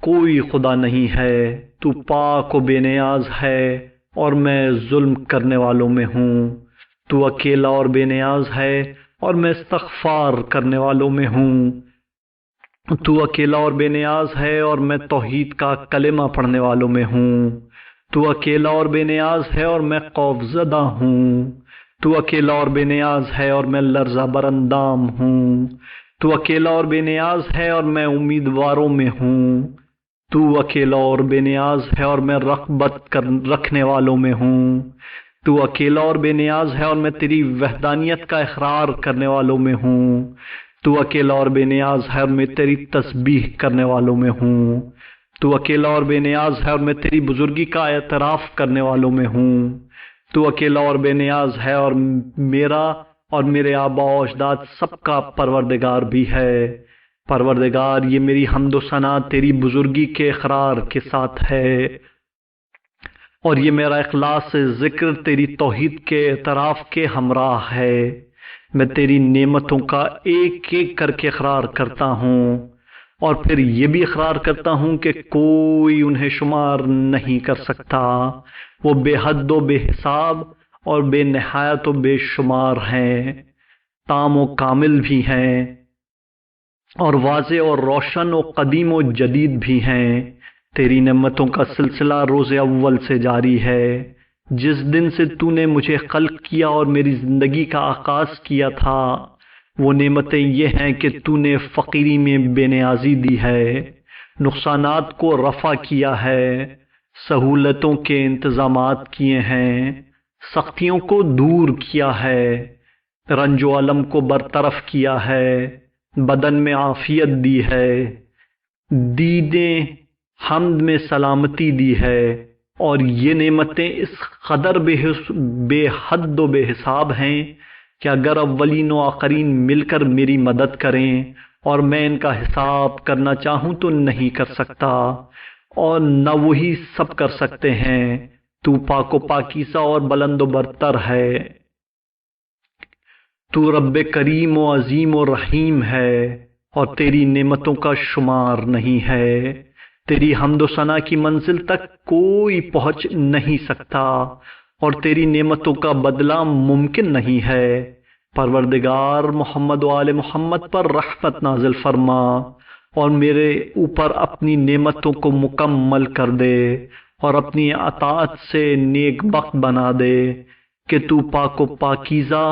کوئی خدا نہیں ہے، تو پاک و بے نیاز ہے اور میں ظلم کرنے والوں میں ہوں، تو اکیلا اور بے نیاز ہے اور میں استغفار کرنے والوں میں ہوں، تو اکیلا اور بے نیاز ہے اور میں توحید کا کلمہ پڑھنے والوں میں ہوں، تو اکیلا اور بے نیاز ہے اور میں خوف زدہ ہوں، تو اکیلا اور بے نیاز ہے اور میں لرزہ براندام ہوں، تو اکیلا اور بے نیاز ہے اور میں امیدواروں میں ہوں، تو اکیلا اور بے نیاز ہے اور میں رغبت رکھنے والوں میں ہوں، تو اکیلا اور بے نیاز ہے اور میں تیری وحدانیت کا اقرار کرنے والوں میں ہوں، تو اکیلا اور بے نیاز ہے اور میں تیری تسبیح کرنے والوں میں ہوں، تو اکیلا اور بے نیاز ہے اور میں تیری بزرگی کا اعتراف کرنے والوں میں ہوں، تو اکیلا اور بے نیاز ہے اور میرا اور میرے آباء و اجداد سب کا پروردگار بھی ہے۔ پروردگار، یہ میری حمد و ثنا تیری بزرگی کے اقرار کے ساتھ ہے، اور یہ میرا اخلاص ذکر تیری توحید کے اعتراف کے ہمراہ ہے۔ میں تیری نعمتوں کا ایک ایک کر کے اقرار کرتا ہوں، اور پھر یہ بھی اقرار کرتا ہوں کہ کوئی انہیں شمار نہیں کر سکتا، وہ بے حد و بے حساب اور بے نہایت و بے شمار ہیں، تام و کامل بھی ہیں، اور واضح اور روشن و قدیم و جدید بھی ہیں۔ تیری نعمتوں کا سلسلہ روز اول سے جاری ہے، جس دن سے تو نے مجھے خلق کیا اور میری زندگی کا آغاز کیا تھا۔ وہ نعمتیں یہ ہیں کہ تو نے فقیری میں بے نیازی دی ہے، نقصانات کو رفع کیا ہے، سہولتوں کے انتظامات کیے ہیں، سختیوں کو دور کیا ہے، رنج و علم کو برطرف کیا ہے، بدن میں عافیت دی ہے، دیدیں حمد میں سلامتی دی ہے، اور یہ نعمتیں اس قدر بے حد و بے حساب ہیں کہ اگر اولین و آخرین مل کر میری مدد کریں اور میں ان کا حساب کرنا چاہوں تو نہیں کر سکتا، اور نہ وہی سب کر سکتے ہیں۔ تو پاک و پاکیزہ اور بلند و برتر ہے، تو رب کریم و عظیم و رحیم ہے، اور تیری نعمتوں کا شمار نہیں ہے۔ تیری حمد و ثنا کی منزل تک کوئی پہنچ نہیں سکتا، اور تیری نعمتوں کا بدلہ ممکن نہیں ہے۔ پروردگار، محمد و آل محمد پر رحمت نازل فرما اور میرے اوپر اپنی نعمتوں کو مکمل کر دے اور اپنی اطاعت سے نیک بخت بنا دے، کہ تو پاک و پاکیزہ،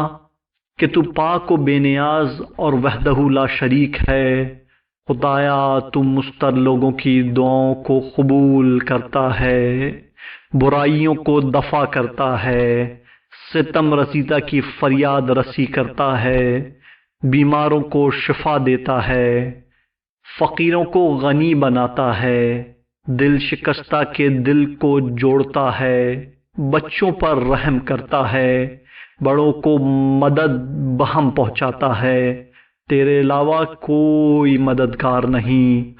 کہ تو پاک و بے نیاز اور وحدہ لا شریک ہے۔ خدایا تو مستر لوگوں کی دعاؤں کو قبول کرتا ہے، برائیوں کو دفع کرتا ہے، ستم رسیدہ کی فریاد رسی کرتا ہے، بیماروں کو شفا دیتا ہے، فقیروں کو غنی بناتا ہے، دل شکستہ کے دل کو جوڑتا ہے، بچوں پر رحم کرتا ہے، بڑوں کو مدد بہم پہنچاتا ہے۔ تیرے علاوہ کوئی مددگار نہیں،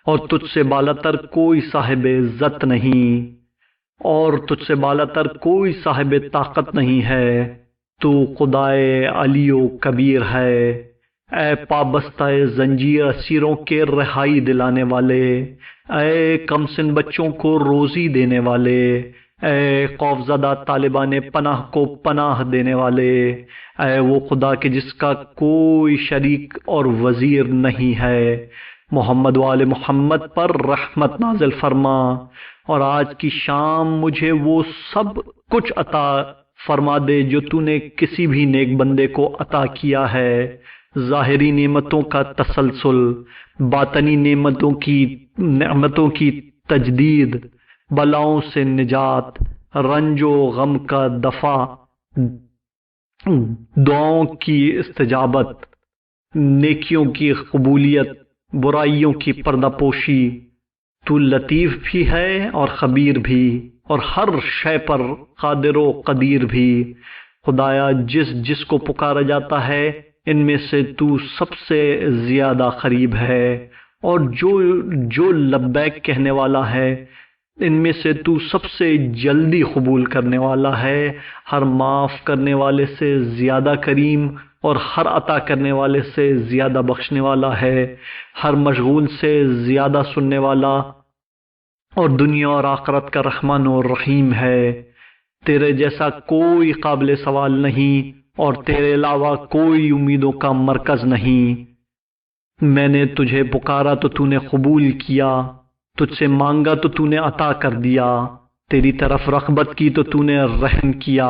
اور تجھ سے بالاتر کوئی صاحب عزت نہیں، اور تجھ سے بالاتر کوئی صاحب طاقت نہیں ہے۔ تو خدائے علی و کبیر ہے، اے پابستہ زنجیر اسیروں کے رہائی دلانے والے، اے کم سن بچوں کو روزی دینے والے، اے خوفزدہ طالبان پناہ کو پناہ دینے والے، اے وہ خدا کہ جس کا کوئی شریک اور وزیر نہیں ہے، محمد و آل محمد پر رحمت نازل فرما، اور آج کی شام مجھے وہ سب کچھ عطا فرما دے جو تو نے کسی بھی نیک بندے کو عطا کیا ہے، ظاہری نعمتوں کا تسلسل، باطنی نعمتوں کی تجدید، بلاؤں سے نجات، رنج و غم کا دفع، دعاؤں کی استجابت، نیکیوں کی قبولیت، برائیوں کی پردہ پوشی۔ تو لطیف بھی ہے اور خبیر بھی، اور ہر شے پر قادر و قدیر بھی۔ خدایا جس کو پکارا جاتا ہے ان میں سے تو سب سے زیادہ قریب ہے، اور جو لبیک کہنے والا ہے ان میں سے تو سب سے جلدی قبول کرنے والا ہے۔ ہر معاف کرنے والے سے زیادہ کریم اور ہر عطا کرنے والے سے زیادہ بخشنے والا ہے، ہر مشغول سے زیادہ سننے والا، اور دنیا اور آخرت کا رحمان اور رحیم ہے۔ تیرے جیسا کوئی قابل سوال نہیں، اور تیرے علاوہ کوئی امیدوں کا مرکز نہیں۔ میں نے تجھے پکارا تو تو نے قبول کیا، تجھ سے مانگا تو تو نے عطا کر دیا، تیری طرف رغبت کی تو تو نے رحم کیا،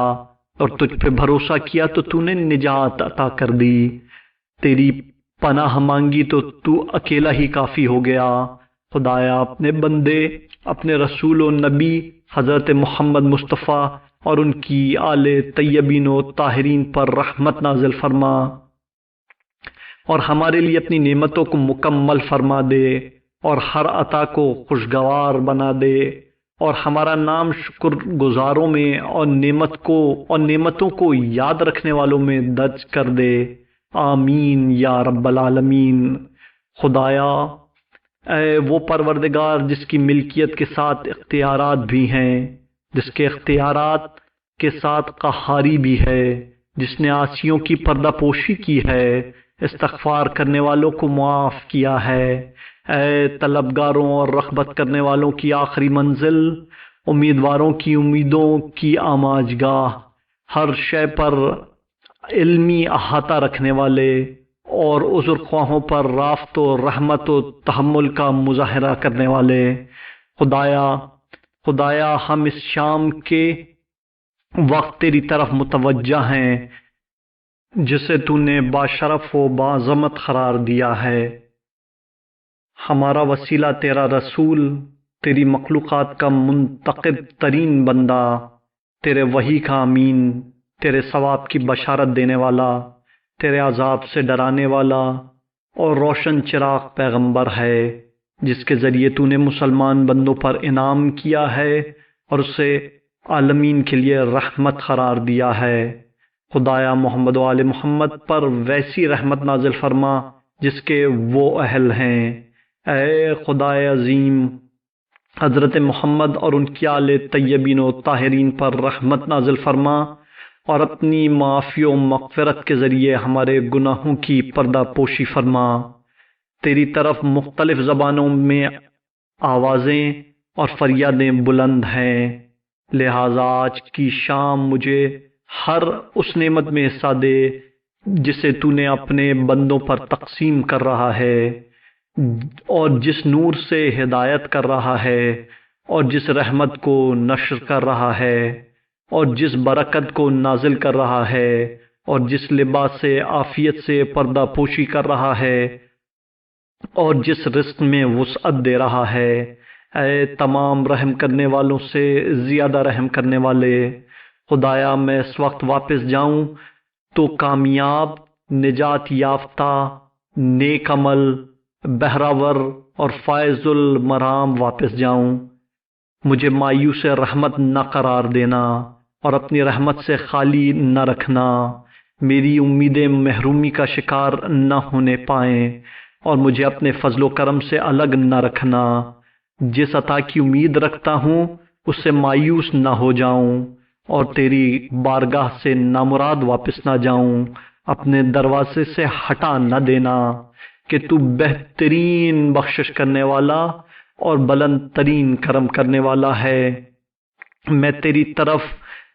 اور تجھ پہ بھروسہ کیا تو تو نے نجات عطا کر دی، تیری پناہ مانگی تو تو اکیلا ہی کافی ہو گیا۔ خدایا اپنے بندے، اپنے رسول و نبی حضرت محمد مصطفیٰ اور ان کی آل طیبین و طاہرین پر رحمت نازل فرما، اور ہمارے لیے اپنی نعمتوں کو مکمل فرما دے، اور ہر عطا کو خوشگوار بنا دے، اور ہمارا نام شکر گزاروں میں اور نعمتوں کو یاد رکھنے والوں میں درج کر دے۔ آمین یا رب العالمین۔ خدایا اے وہ پروردگار جس کی ملکیت کے ساتھ اختیارات بھی ہیں، جس کے اختیارات کے ساتھ قہاری بھی ہے، جس نے عاصیوں کی پردہ پوشی کی ہے، استغفار کرنے والوں کو معاف کیا ہے، اے طلبگاروں اور رغبت کرنے والوں کی آخری منزل، امیدواروں کی امیدوں کی آماج گاہ، ہر شے پر علمی احاطہ رکھنے والے، اور عذر خواہوں پر رافت و رحمت و تحمل کا مظاہرہ کرنے والے۔ خدایا ہم اس شام کے وقت تیری طرف متوجہ ہیں جسے تو نے باشرف و باعظمت قرار دیا ہے۔ ہمارا وسیلہ تیرا رسول، تیری مخلوقات کا منتخب ترین بندہ، تیرے وحی کا امین، تیرے ثواب کی بشارت دینے والا، تیرے عذاب سے ڈرانے والا اور روشن چراغ پیغمبر ہے، جس کے ذریعے تو نے مسلمان بندوں پر انعام کیا ہے اور اسے عالمین کے لیے رحمت قرار دیا ہے۔ خدایا محمد و آل محمد پر ویسی رحمت نازل فرما جس کے وہ اہل ہیں۔ اے خدائے عظیم، حضرت محمد اور ان کی آل طیبین و طاہرین پر رحمت نازل فرما اور اپنی معافی و مغفرت کے ذریعے ہمارے گناہوں کی پردہ پوشی فرما۔ تیری طرف مختلف زبانوں میں آوازیں اور فریادیں بلند ہیں، لہٰذا آج کی شام مجھے ہر اس نعمت میں حصہ دے جسے تو نے اپنے بندوں پر تقسیم کر رہا ہے، اور جس نور سے ہدایت کر رہا ہے، اور جس رحمت کو نشر کر رہا ہے، اور جس برکت کو نازل کر رہا ہے، اور جس لباس سے عافیت سے پردہ پوشی کر رہا ہے، اور جس رزق میں وسعت دے رہا ہے۔ اے تمام رحم کرنے والوں سے زیادہ رحم کرنے والے، خدایا میں اس وقت واپس جاؤں تو کامیاب، نجات یافتہ، نیک عمل، بہراور اور فائز المرام واپس جاؤں۔ مجھے مایوس رحمت نہ قرار دینا اور اپنی رحمت سے خالی نہ رکھنا۔ میری امیدیں محرومی کا شکار نہ ہونے پائیں اور مجھے اپنے فضل و کرم سے الگ نہ رکھنا۔ جس عطا کی امید رکھتا ہوں اس سے مایوس نہ ہو جاؤں اور تیری بارگاہ سے نامراد واپس نہ جاؤں۔ اپنے دروازے سے ہٹا نہ دینا کہ تو بہترین بخشش کرنے والا اور بلند ترین کرم کرنے والا ہے۔ میں تیری طرف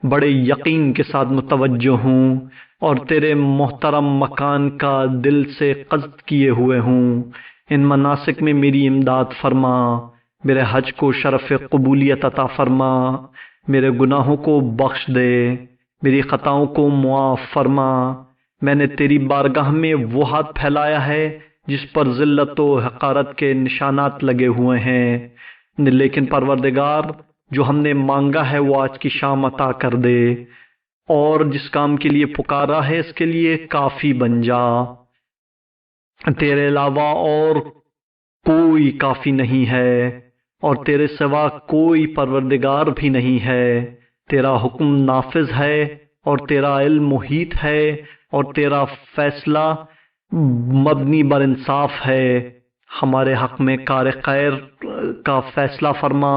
بڑے یقین کے ساتھ متوجہ ہوں اور تیرے محترم مکان کا دل سے قصد کیے ہوئے ہوں۔ ان مناسک میں میری امداد فرما، میرے حج کو شرف قبولیت عطا فرما، میرے گناہوں کو بخش دے، میری خطاؤں کو معاف فرما۔ میں نے تیری بارگاہ میں وہ ہاتھ پھیلایا ہے جس پر ذلت و حقارت کے نشانات لگے ہوئے ہیں، لیکن پروردگار جو ہم نے مانگا ہے وہ آج کی شام عطا کر دے، اور جس کام کے لیے پکارا ہے اس کے لیے کافی بن جا۔ تیرے علاوہ اور کوئی کافی نہیں ہے اور تیرے سوا کوئی پروردگار بھی نہیں ہے۔ تیرا حکم نافذ ہے اور تیرا علم محیط ہے اور تیرا فیصلہ مبنی بر انصاف ہے۔ ہمارے حق میں کار خیر کا فیصلہ فرما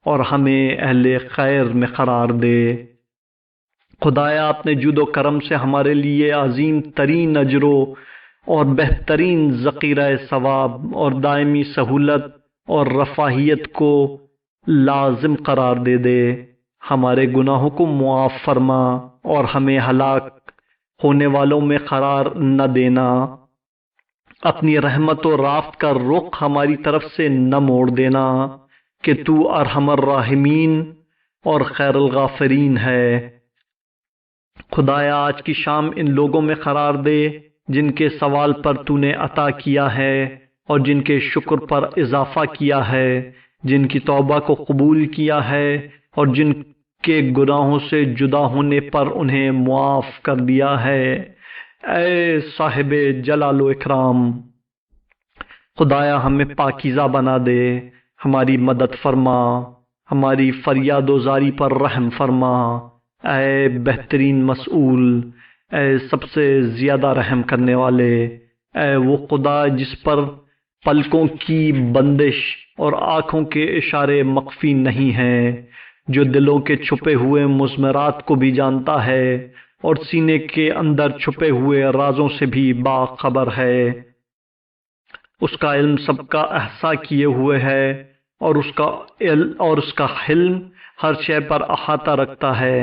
اور ہمیں اہل خیر میں قرار دے۔ خدایا اپنے جود و کرم سے ہمارے لیے عظیم ترین اجر اور بہترین ذخیرہ ثواب اور دائمی سہولت اور رفاہیت کو لازم قرار دے۔ ہمارے گناہوں کو معاف فرما اور ہمیں ہلاک ہونے والوں میں قرار نہ دینا۔ اپنی رحمت و رافت کا رخ ہماری طرف سے نہ موڑ دینا کہ تو ارحم الراحمین اور خیر الغافرین ہے۔ خدایا آج کی شام ان لوگوں میں قرار دے جن کے سوال پر تو نے عطا کیا ہے اور جن کے شکر پر اضافہ کیا ہے، جن کی توبہ کو قبول کیا ہے اور جن کے گناہوں سے جدا ہونے پر انہیں معاف کر دیا ہے۔ اے صاحب جلال و اکرام، خدایا ہمیں پاکیزہ بنا دے، ہماری مدد فرما، ہماری فریاد و زاری پر رحم فرما۔ اے بہترین مسئول، اے سب سے زیادہ رحم کرنے والے، اے وہ خدا جس پر پلکوں کی بندش اور آنکھوں کے اشارے مخفی نہیں ہیں، جو دلوں کے چھپے ہوئے مضمرات کو بھی جانتا ہے اور سینے کے اندر چھپے ہوئے رازوں سے بھی باخبر ہے۔ اس کا علم سب کا احصا کیے ہوئے ہے اور اس کا حلم ہر شے پر احاطہ رکھتا ہے۔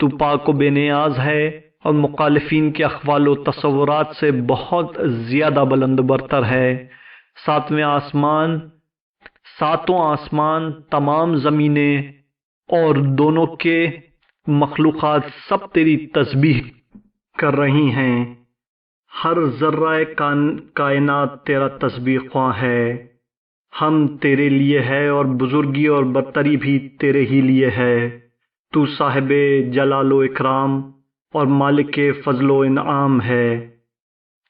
تو پاک و بے نیاز ہے اور مخالفین کے اقوال و تصورات سے بہت زیادہ بلند برتر ہے۔ ساتوں آسمان، تمام زمینیں اور دونوں کے مخلوقات سب تیری تسبیح کر رہی ہیں۔ ہر ذرہ کائنات تیرا تسبیح خواں ہے۔ ہم تیرے لیے ہے اور بزرگی اور برتری بھی تیرے ہی لیے ہے۔ تو صاحب جلال و اکرام اور مالک فضل و انعام ہے۔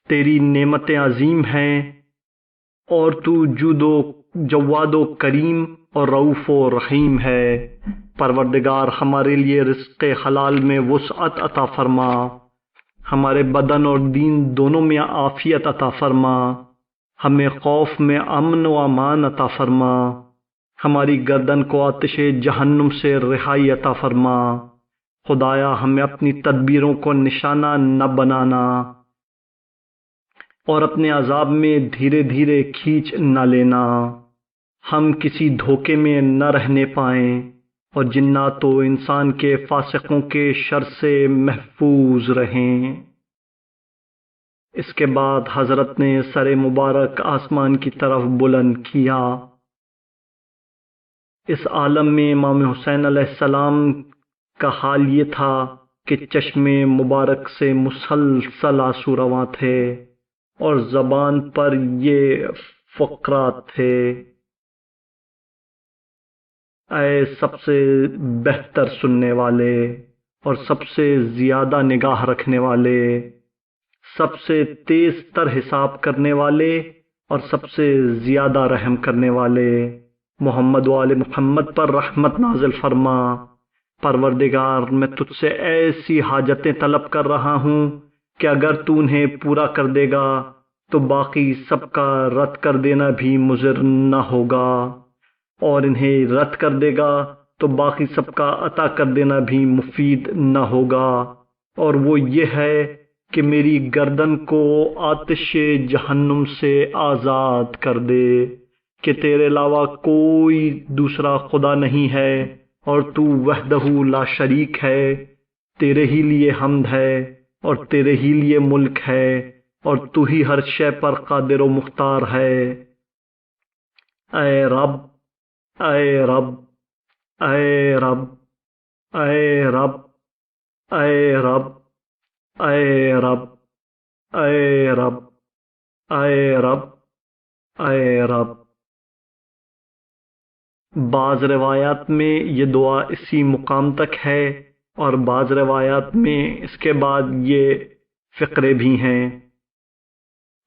تیری نعمتیں عظیم ہیں اور تو جواد و کریم اور رؤوف و رحیم ہے۔ پروردگار ہمارے لیے رزق حلال میں وسعت عطا فرما ہمارے بدن اور دین دونوں میں عافیت عطا فرما، ہمیں خوف میں امن و امان عطا فرما، ہماری گردن کو آتش جہنم سے رہائی عطا فرما۔ خدایا ہمیں اپنی تدبیروں کو نشانہ نہ بنانا اور اپنے عذاب میں دھیرے دھیرے کھینچ نہ لینا، ہم کسی دھوکے میں نہ رہنے پائیں اور جنات و انسان کے فاسقوں کے شر سے محفوظ رہیں۔ اس کے بعد حضرت نے سر مبارک آسمان کی طرف بلند کیا۔ اس عالم میں امام حسین علیہ السلام کا حال یہ تھا کہ چشم مبارک سے مسلسل آنسو رواں تھے اور زبان پر یہ فقرات تھے: اے سب سے بہتر سننے والے اور سب سے زیادہ نگاہ رکھنے والے، سب سے تیز تر حساب کرنے والے اور سب سے زیادہ رحم کرنے والے، محمد و آل محمد پر رحمت نازل فرما۔ پروردگار، میں تجھ سے ایسی حاجتیں طلب کر رہا ہوں کہ اگر تو انہیں پورا کر دے گا تو باقی سب کا رد کر دینا بھی مضر نہ ہوگا، اور انہیں رد کر دے گا تو باقی سب کا عطا کر دینا بھی مفید نہ ہوگا، اور وہ یہ ہے کہ میری گردن کو آتش جہنم سے آزاد کر دے، کہ تیرے علاوہ کوئی دوسرا خدا نہیں ہے اور تو وحدہ لا شریک ہے، تیرے ہی لیے حمد ہے اور تیرے ہی لیے ملک ہے اور تو ہی ہر شے پر قادر و مختار ہے۔ اے رب، اے رب، اے رب، اے رب، اے رب، اے رب، اے رب، اے رب، اے رب۔ بعض روایات میں یہ دعا اسی مقام تک ہے اور بعض روایات میں اس کے بعد یہ فقرے بھی ہیں: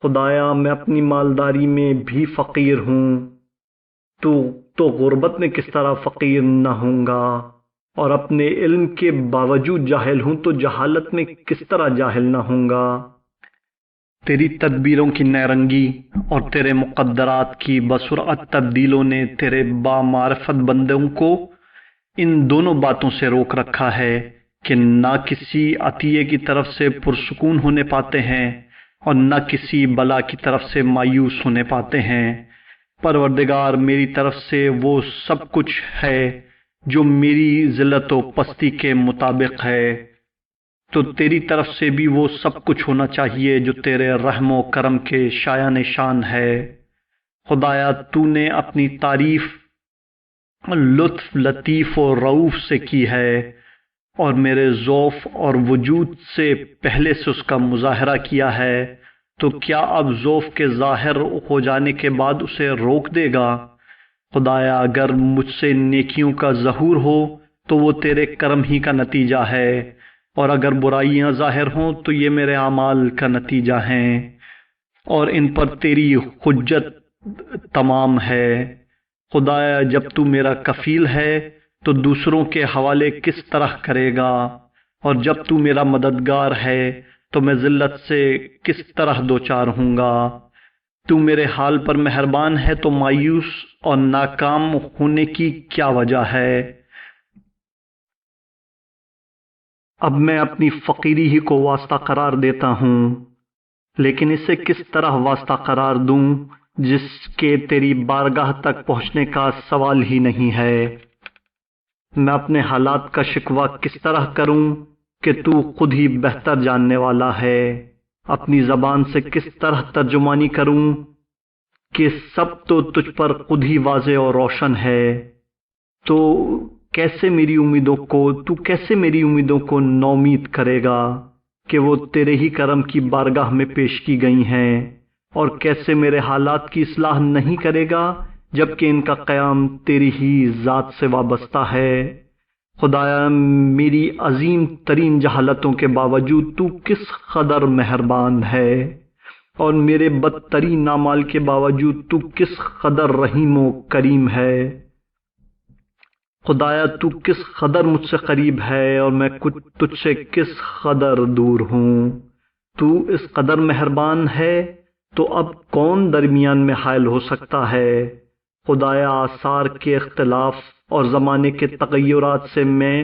خدایا میں اپنی مالداری میں بھی فقیر ہوں، تو غربت میں کس طرح فقیر نہ ہوں گا، اور اپنے علم کے باوجود جاہل ہوں تو جہالت میں کس طرح جاہل نہ ہوں گا۔ تیری تدبیروں کی نیرنگی اور تیرے مقدرات کی بسرعت تبدیلوں نے تیرے بامعرفت بندوں کو ان دونوں باتوں سے روک رکھا ہے کہ نہ کسی عطیے کی طرف سے پرسکون ہونے پاتے ہیں اور نہ کسی بلا کی طرف سے مایوس ہونے پاتے ہیں۔ پروردگار، میری طرف سے وہ سب کچھ ہے جو میری ذلت و پستی کے مطابق ہے، تو تیری طرف سے بھی وہ سب کچھ ہونا چاہیے جو تیرے رحم و کرم کے شایان شان ہے۔ خدایا، تو نے اپنی تعریف لطف، لطیف و رؤوف سے کی ہے اور میرے ضعف اور وجود سے پہلے سے اس کا مظاہرہ کیا ہے، تو کیا اب ضعف کے ظاہر ہو جانے کے بعد اسے روک دے گا؟ خدایا، اگر مجھ سے نیکیوں کا ظہور ہو تو وہ تیرے کرم ہی کا نتیجہ ہے، اور اگر برائیاں ظاہر ہوں تو یہ میرے اعمال کا نتیجہ ہیں، اور ان پر تیری حجت تمام ہے۔ خدایا، جب تو میرا کفیل ہے تو دوسروں کے حوالے کس طرح کرے گا، اور جب تو میرا مددگار ہے تو میں ذلت سے کس طرح دوچار ہوں گا۔ تو میرے حال پر مہربان ہے تو مایوس اور ناکام ہونے کی کیا وجہ ہے؟ اب میں اپنی فقیری ہی کو واسطہ قرار دیتا ہوں، لیکن اسے کس طرح واسطہ قرار دوں جس کے تیری بارگاہ تک پہنچنے کا سوال ہی نہیں ہے؟ میں اپنے حالات کا شکوہ کس طرح کروں کہ تو خود ہی بہتر جاننے والا ہے؟ اپنی زبان سے کس طرح ترجمانی کروں کہ سب تو تجھ پر خود ہی واضح اور روشن ہے؟ تو کیسے میری امیدوں کو نومید کرے گا کہ وہ تیرے ہی کرم کی بارگاہ میں پیش کی گئی ہیں، اور کیسے میرے حالات کی اصلاح نہیں کرے گا جبکہ ان کا قیام تیری ہی ذات سے وابستہ ہے؟ خدایا، میری عظیم ترین جہالتوں کے باوجود تو کس قدر مہربان ہے، اور میرے بدترین اعمال کے باوجود تو کس قدر رحیم و کریم ہے۔ خدایا تو کس قدر مجھ سے قریب ہے اور میں تجھ سے کس قدر دور ہوں۔ تو اس قدر مہربان ہے تو اب کون درمیان میں حائل ہو سکتا ہے؟ خدایا آثار کے اختلاف اور زمانے کے تغیرات سے میں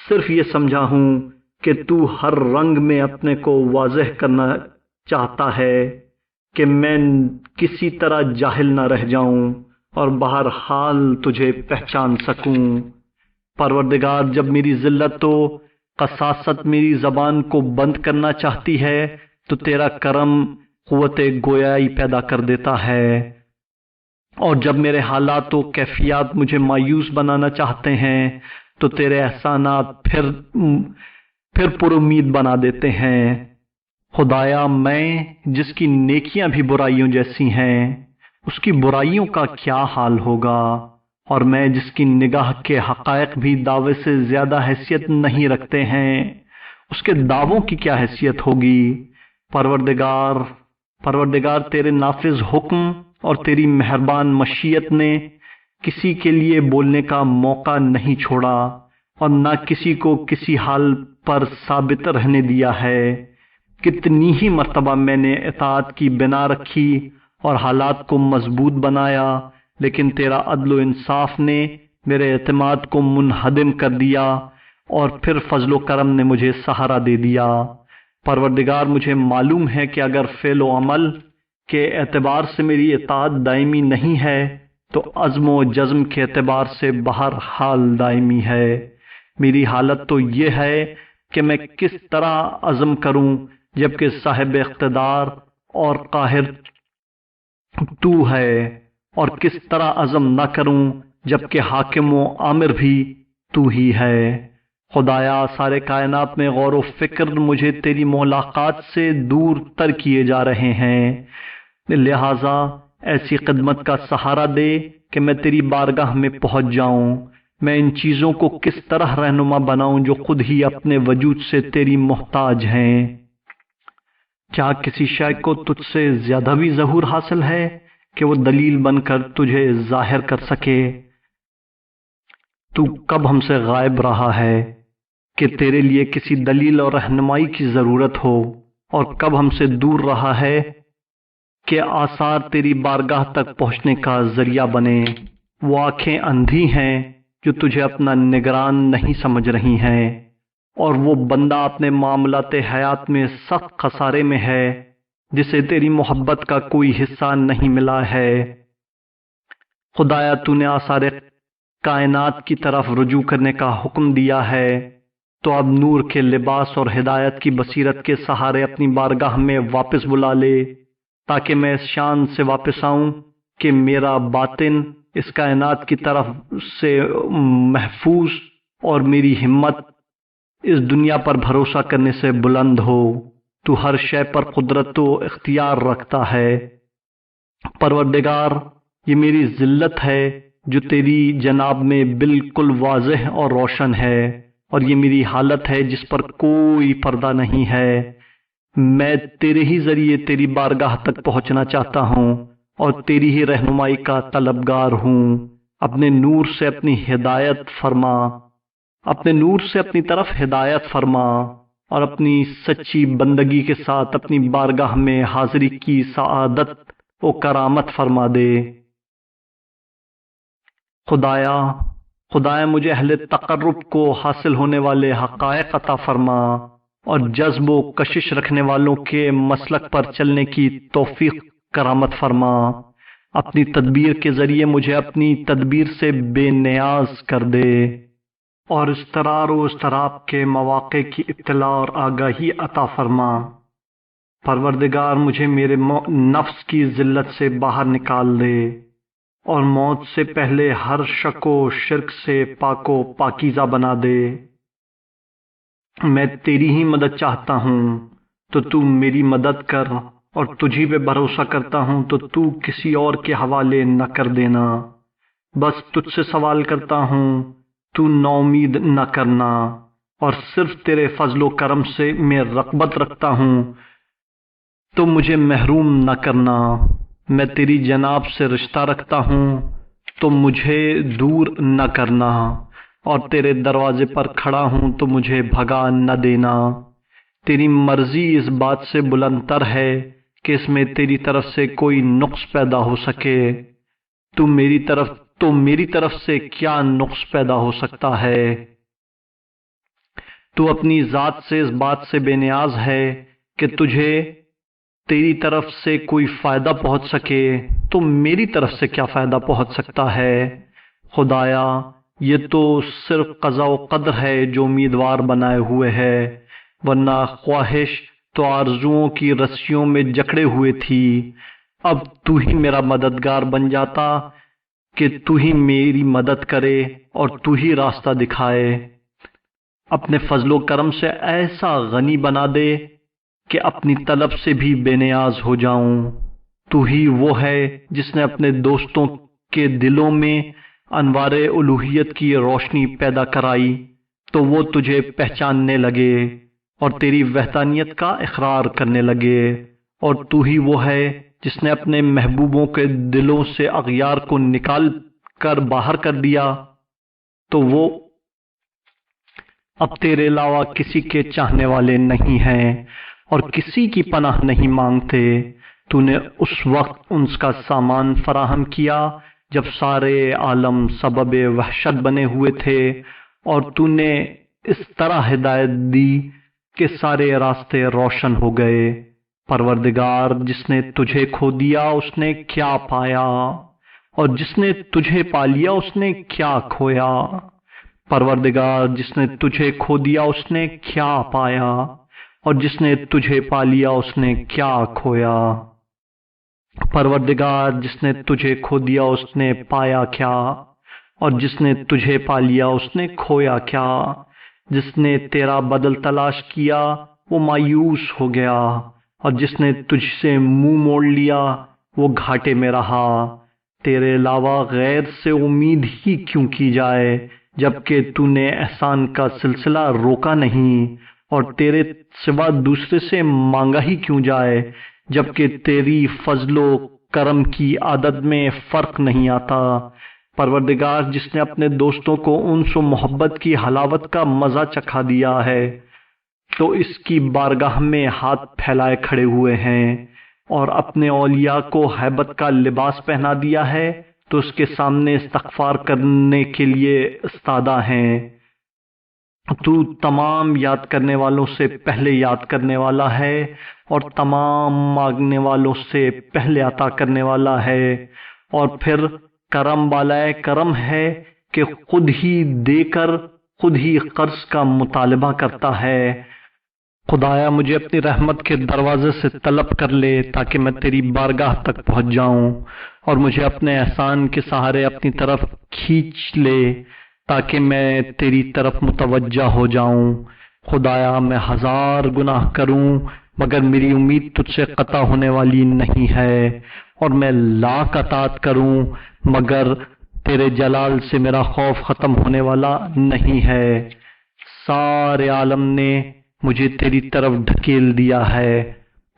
صرف یہ سمجھا ہوں کہ تو ہر رنگ میں اپنے کو واضح کرنا چاہتا ہے کہ میں کسی طرح جاہل نہ رہ جاؤں اور بہرحال تجھے پہچان سکوں۔ پروردگار، جب میری ذلت و قساست میری زبان کو بند کرنا چاہتی ہے تو تیرا کرم قوت گویائی پیدا کر دیتا ہے، اور جب میرے حالات و کیفیات مجھے مایوس بنانا چاہتے ہیں تو تیرے احسانات پھر پر امید بنا دیتے ہیں۔ خدایا، میں جس کی نیکیاں بھی برائیوں جیسی ہیں اس کی برائیوں کا کیا حال ہوگا، اور میں جس کی نگاہ کے حقائق بھی دعوے سے زیادہ حیثیت نہیں رکھتے ہیں اس کے دعووں کی کیا حیثیت ہوگی۔ پروردگار تیرے نافذ حکم اور تیری مہربان مشیت نے کسی کے لیے بولنے کا موقع نہیں چھوڑا اور نہ کسی کو کسی حال پر ثابت رہنے دیا ہے۔ کتنی ہی مرتبہ میں نے اطاعت کی بنا رکھی اور حالات کو مضبوط بنایا، لیکن تیرا عدل و انصاف نے میرے اعتماد کو منہدم کر دیا اور پھر فضل و کرم نے مجھے سہارا دے دیا۔ پروردگار، مجھے معلوم ہے کہ اگر فعل و عمل کے اعتبار سے میری اطاعت دائمی نہیں ہے تو عزم و جزم کے اعتبار سے بہرحال دائمی ہے۔ میری حالت تو یہ ہے کہ میں کس طرح عزم کروں جبکہ صاحب اقتدار اور قاہر تو ہے، اور کس طرح عزم نہ کروں جبکہ حاکم و آمر بھی تو ہی ہے۔ خدایا، سارے کائنات میں غور و فکر مجھے تیری ملاقات سے دور تر کیے جا رہے ہیں، لہٰذا ایسی خدمت کا سہارا دے کہ میں تیری بارگاہ میں پہنچ جاؤں۔ میں ان چیزوں کو کس طرح رہنما بناؤں جو خود ہی اپنے وجود سے تیری محتاج ہیں؟ کیا کسی شے کو تجھ سے زیادہ بھی ظہور حاصل ہے کہ وہ دلیل بن کر تجھے ظاہر کر سکے؟ تو کب ہم سے غائب رہا ہے کہ تیرے لیے کسی دلیل اور رہنمائی کی ضرورت ہو، اور کب ہم سے دور رہا ہے کہ آثار تیری بارگاہ تک پہنچنے کا ذریعہ بنے؟ وہ آنکھیں اندھی ہیں جو تجھے اپنا نگران نہیں سمجھ رہی ہیں، اور وہ بندہ اپنے معاملات حیات میں سخت خسارے میں ہے جسے تیری محبت کا کوئی حصہ نہیں ملا ہے۔ خدایا، تو نے آثار کائنات کی طرف رجوع کرنے کا حکم دیا ہے، تو اب نور کے لباس اور ہدایت کی بصیرت کے سہارے اپنی بارگاہ میں واپس بلا لے، تاکہ میں اس شان سے واپس آؤں کہ میرا باطن اس کائنات کی طرف سے محفوظ اور میری ہمت اس دنیا پر بھروسہ کرنے سے بلند ہو۔ تو ہر شے پر قدرت و اختیار رکھتا ہے۔ پروردگار، یہ میری ذلت ہے جو تیری جناب میں بالکل واضح اور روشن ہے، اور یہ میری حالت ہے جس پر کوئی پردہ نہیں ہے۔ میں تیرے ہی ذریعے تیری بارگاہ تک پہنچنا چاہتا ہوں اور تیری ہی رہنمائی کا طلبگار ہوں۔ اپنے نور سے اپنی طرف ہدایت فرما اور اپنی سچی بندگی کے ساتھ اپنی بارگاہ میں حاضری کی سعادت و کرامت فرما دے۔ خدایا مجھے اہل تقرب کو حاصل ہونے والے حقائق عطا فرما اور جذب و کشش رکھنے والوں کے مسلک پر چلنے کی توفیق کرامت فرما۔ اپنی تدبیر کے ذریعے مجھے اپنی تدبیر سے بے نیاز کر دے، اور اضطرار و اضطراب کے مواقع کی اطلاع اور آگاہی عطا فرما۔ پروردگار، مجھے میرے نفس کی ذلت سے باہر نکال دے اور موت سے پہلے ہر شک و شرک سے پاک و پاکیزہ بنا دے۔ میں تیری ہی مدد چاہتا ہوں تو تو میری مدد کر، اور تجھی پہ بھروسہ کرتا ہوں تو تو کسی اور کے حوالے نہ کر دینا۔ بس تجھ سے سوال کرتا ہوں، تو نا امید نہ کرنا، اور صرف تیرے فضل و کرم سے میں رغبت رکھتا ہوں تو مجھے محروم نہ کرنا۔ میں تیری جناب سے رشتہ رکھتا ہوں تو مجھے دور نہ کرنا۔ اور تیرے دروازے پر کھڑا ہوں تو مجھے بھگا نہ دینا۔ تیری مرضی اس بات سے بلند تر ہے کہ اس میں تیری طرف سے کوئی نقص پیدا ہو سکے۔ تو میری طرف سے کیا نقص پیدا ہو سکتا ہے؟ تو اپنی ذات سے اس بات سے بے نیاز ہے کہ تجھے تیری طرف سے کوئی فائدہ پہنچ سکے، تو میری طرف سے کیا فائدہ پہنچ سکتا ہے؟ خدایا، یہ تو صرف قضا و قدر ہے جو امیدوار بنائے ہوئے ہے، ورنہ خواہش تو آرزوؤں کی رسیوں میں جکڑے ہوئے تھی۔ اب تو ہی میرا مددگار بن جاتا کہ تو ہی میری مدد کرے اور تو ہی راستہ دکھائے۔ اپنے فضل و کرم سے ایسا غنی بنا دے کہ اپنی طلب سے بھی بے نیاز ہو جاؤں۔ تو ہی وہ ہے جس نے اپنے دوستوں کے دلوں میں انوار الوہیت کی روشنی پیدا کرائی تو وہ تجھے پہچاننے لگے اور تیری وحدانیت کا اقرار کرنے لگے، اور تو ہی وہ ہے جس نے اپنے محبوبوں کے دلوں سے اغیار کو نکال کر باہر کر دیا تو وہ اب تیرے علاوہ کسی کے چاہنے والے نہیں ہیں اور کسی کی پناہ نہیں مانگتے۔ تو نے اس وقت ان کا سامان فراہم کیا جب سارے عالم سبب وحشت بنے ہوئے تھے، اور تو نے اس طرح ہدایت دی کہ سارے راستے روشن ہو گئے۔ پروردگار، جس نے تجھے کھو دیا اس نے کیا پایا، اور جس نے تجھے پا لیا اس نے کیا کھویا؟ پروردگار، جس نے تجھے کھو دیا اس نے کیا پایا، اور جس نے تجھے پا لیا اس نے کیا کھویا؟ پروردگار، جس نے تجھے کھو دیا اس نے پایا کیا، اور جس نے تجھے پا لیا اس نے کھویا کیا؟ جس نے تیرا بدل تلاش کیا وہ مایوس ہو گیا، اور جس نے تجھ سے منہ موڑ لیا وہ گھاٹے میں رہا۔ تیرے علاوہ غیر سے امید ہی کیوں کی جائے جبکہ تو نے احسان کا سلسلہ روکا نہیں، اور تیرے سوا دوسرے سے مانگا ہی کیوں جائے جبکہ تیری فضل و کرم کی عادت میں فرق نہیں آتا۔ پروردگار، جس نے اپنے دوستوں کو انس و محبت کی حلاوت کا مزہ چکھا دیا ہے تو اس کی بارگاہ میں ہاتھ پھیلائے کھڑے ہوئے ہیں، اور اپنے اولیاء کو ہیبت کا لباس پہنا دیا ہے تو اس کے سامنے استغفار کرنے کے لیے استادہ ہیں۔ تو تمام یاد کرنے والوں سے پہلے یاد کرنے والا ہے، اور تمام مانگنے والوں سے پہلے عطا کرنے والا ہے، اور پھر کرم بالائے کرم ہے کہ خود ہی دے کر خود ہی قرض کا مطالبہ کرتا ہے۔ خدایا، مجھے اپنی رحمت کے دروازے سے طلب کر لے تاکہ میں تیری بارگاہ تک پہنچ جاؤں، اور مجھے اپنے احسان کے سہارے اپنی طرف کھینچ لے تاکہ میں تیری طرف متوجہ ہو جاؤں۔ خدایا، میں 1000 گناہ کروں مگر میری امید تجھ سے قطع ہونے والی نہیں ہے، اور میں لاکھ اطاعت کروں مگر تیرے جلال سے میرا خوف ختم ہونے والا نہیں ہے۔ سارے عالم نے مجھے تیری طرف ڈھکیل دیا ہے،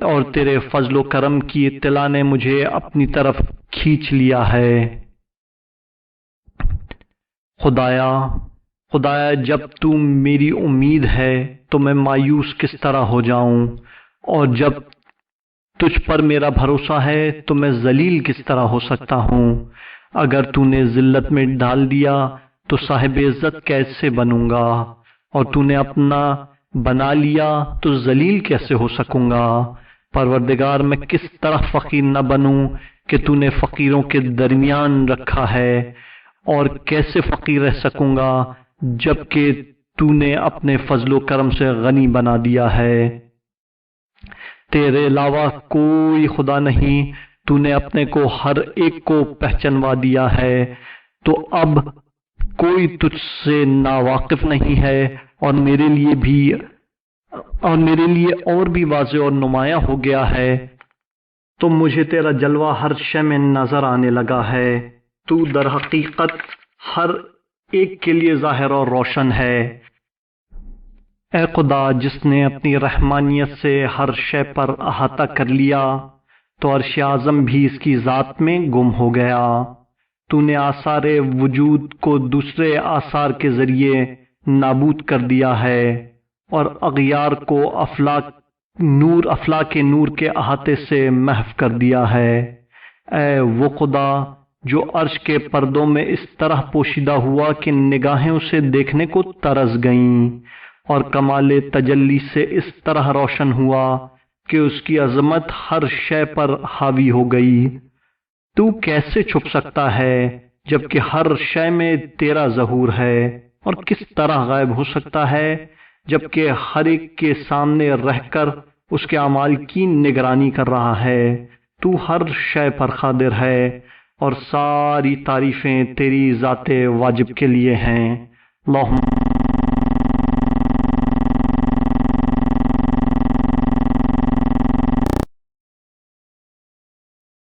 اور تیرے فضل و کرم کی اطلاع نے مجھے اپنی طرف کھینچ لیا ہے۔ خدایا، جب تو میری امید ہے تو میں مایوس کس طرح ہو جاؤں، اور جب تجھ پر میرا بھروسہ ہے تو میں ذلیل کس طرح ہو سکتا ہوں۔ اگر تو نے ذلت میں ڈال دیا تو صاحب عزت کیسے بنوں گا، اور تو نے اپنا بنا لیا تو ذلیل کیسے ہو سکوں گا؟ پروردگار، میں کس طرح فقیر نہ بنوں کہ تو نے فقیروں کے درمیان رکھا ہے، اور کیسے فقیر رہ سکوں گا جبکہ تو نے اپنے فضل و کرم سے غنی بنا دیا ہے۔ تیرے علاوہ کوئی خدا نہیں، تو نے اپنے کو ہر ایک کو پہچانوا دیا ہے، تو اب کوئی تجھ سے ناواقف نہیں ہے، اور میرے لیے اور بھی واضح اور نمایاں ہو گیا ہے۔ تو مجھے تیرا جلوہ ہر شے میں نظر آنے لگا ہے۔ تو در حقیقت ہر ایک کے لیے ظاہر اور روشن ہے۔ اے خدا، جس نے اپنی رحمانیت سے ہر شے پر احاطہ کر لیا تو عرش اعظم بھی اس کی ذات میں گم ہو گیا۔ تو نے آثار وجود کو دوسرے آثار کے ذریعے نابود کر دیا ہے اور اغیار کو افلاک نور کے احاطے سے محو کر دیا ہے۔ اے وہ خدا جو عرش کے پردوں میں اس طرح پوشیدہ ہوا کہ نگاہیں اسے دیکھنے کو ترس گئیں، اور کمال تجلی سے اس طرح روشن ہوا کہ اس کی عظمت ہر شے پر حاوی ہو گئی۔ تو کیسے چھپ سکتا ہے جبکہ ہر شے میں تیرا ظہور ہے، اور کس طرح غائب ہو سکتا ہے جبکہ ہر ایک کے سامنے رہ کر اس کے اعمال کی نگرانی کر رہا ہے۔ تو ہر شے پر قادر ہے اور ساری تعریفیں تیری ذات واجب کے لیے ہیں۔ اللہم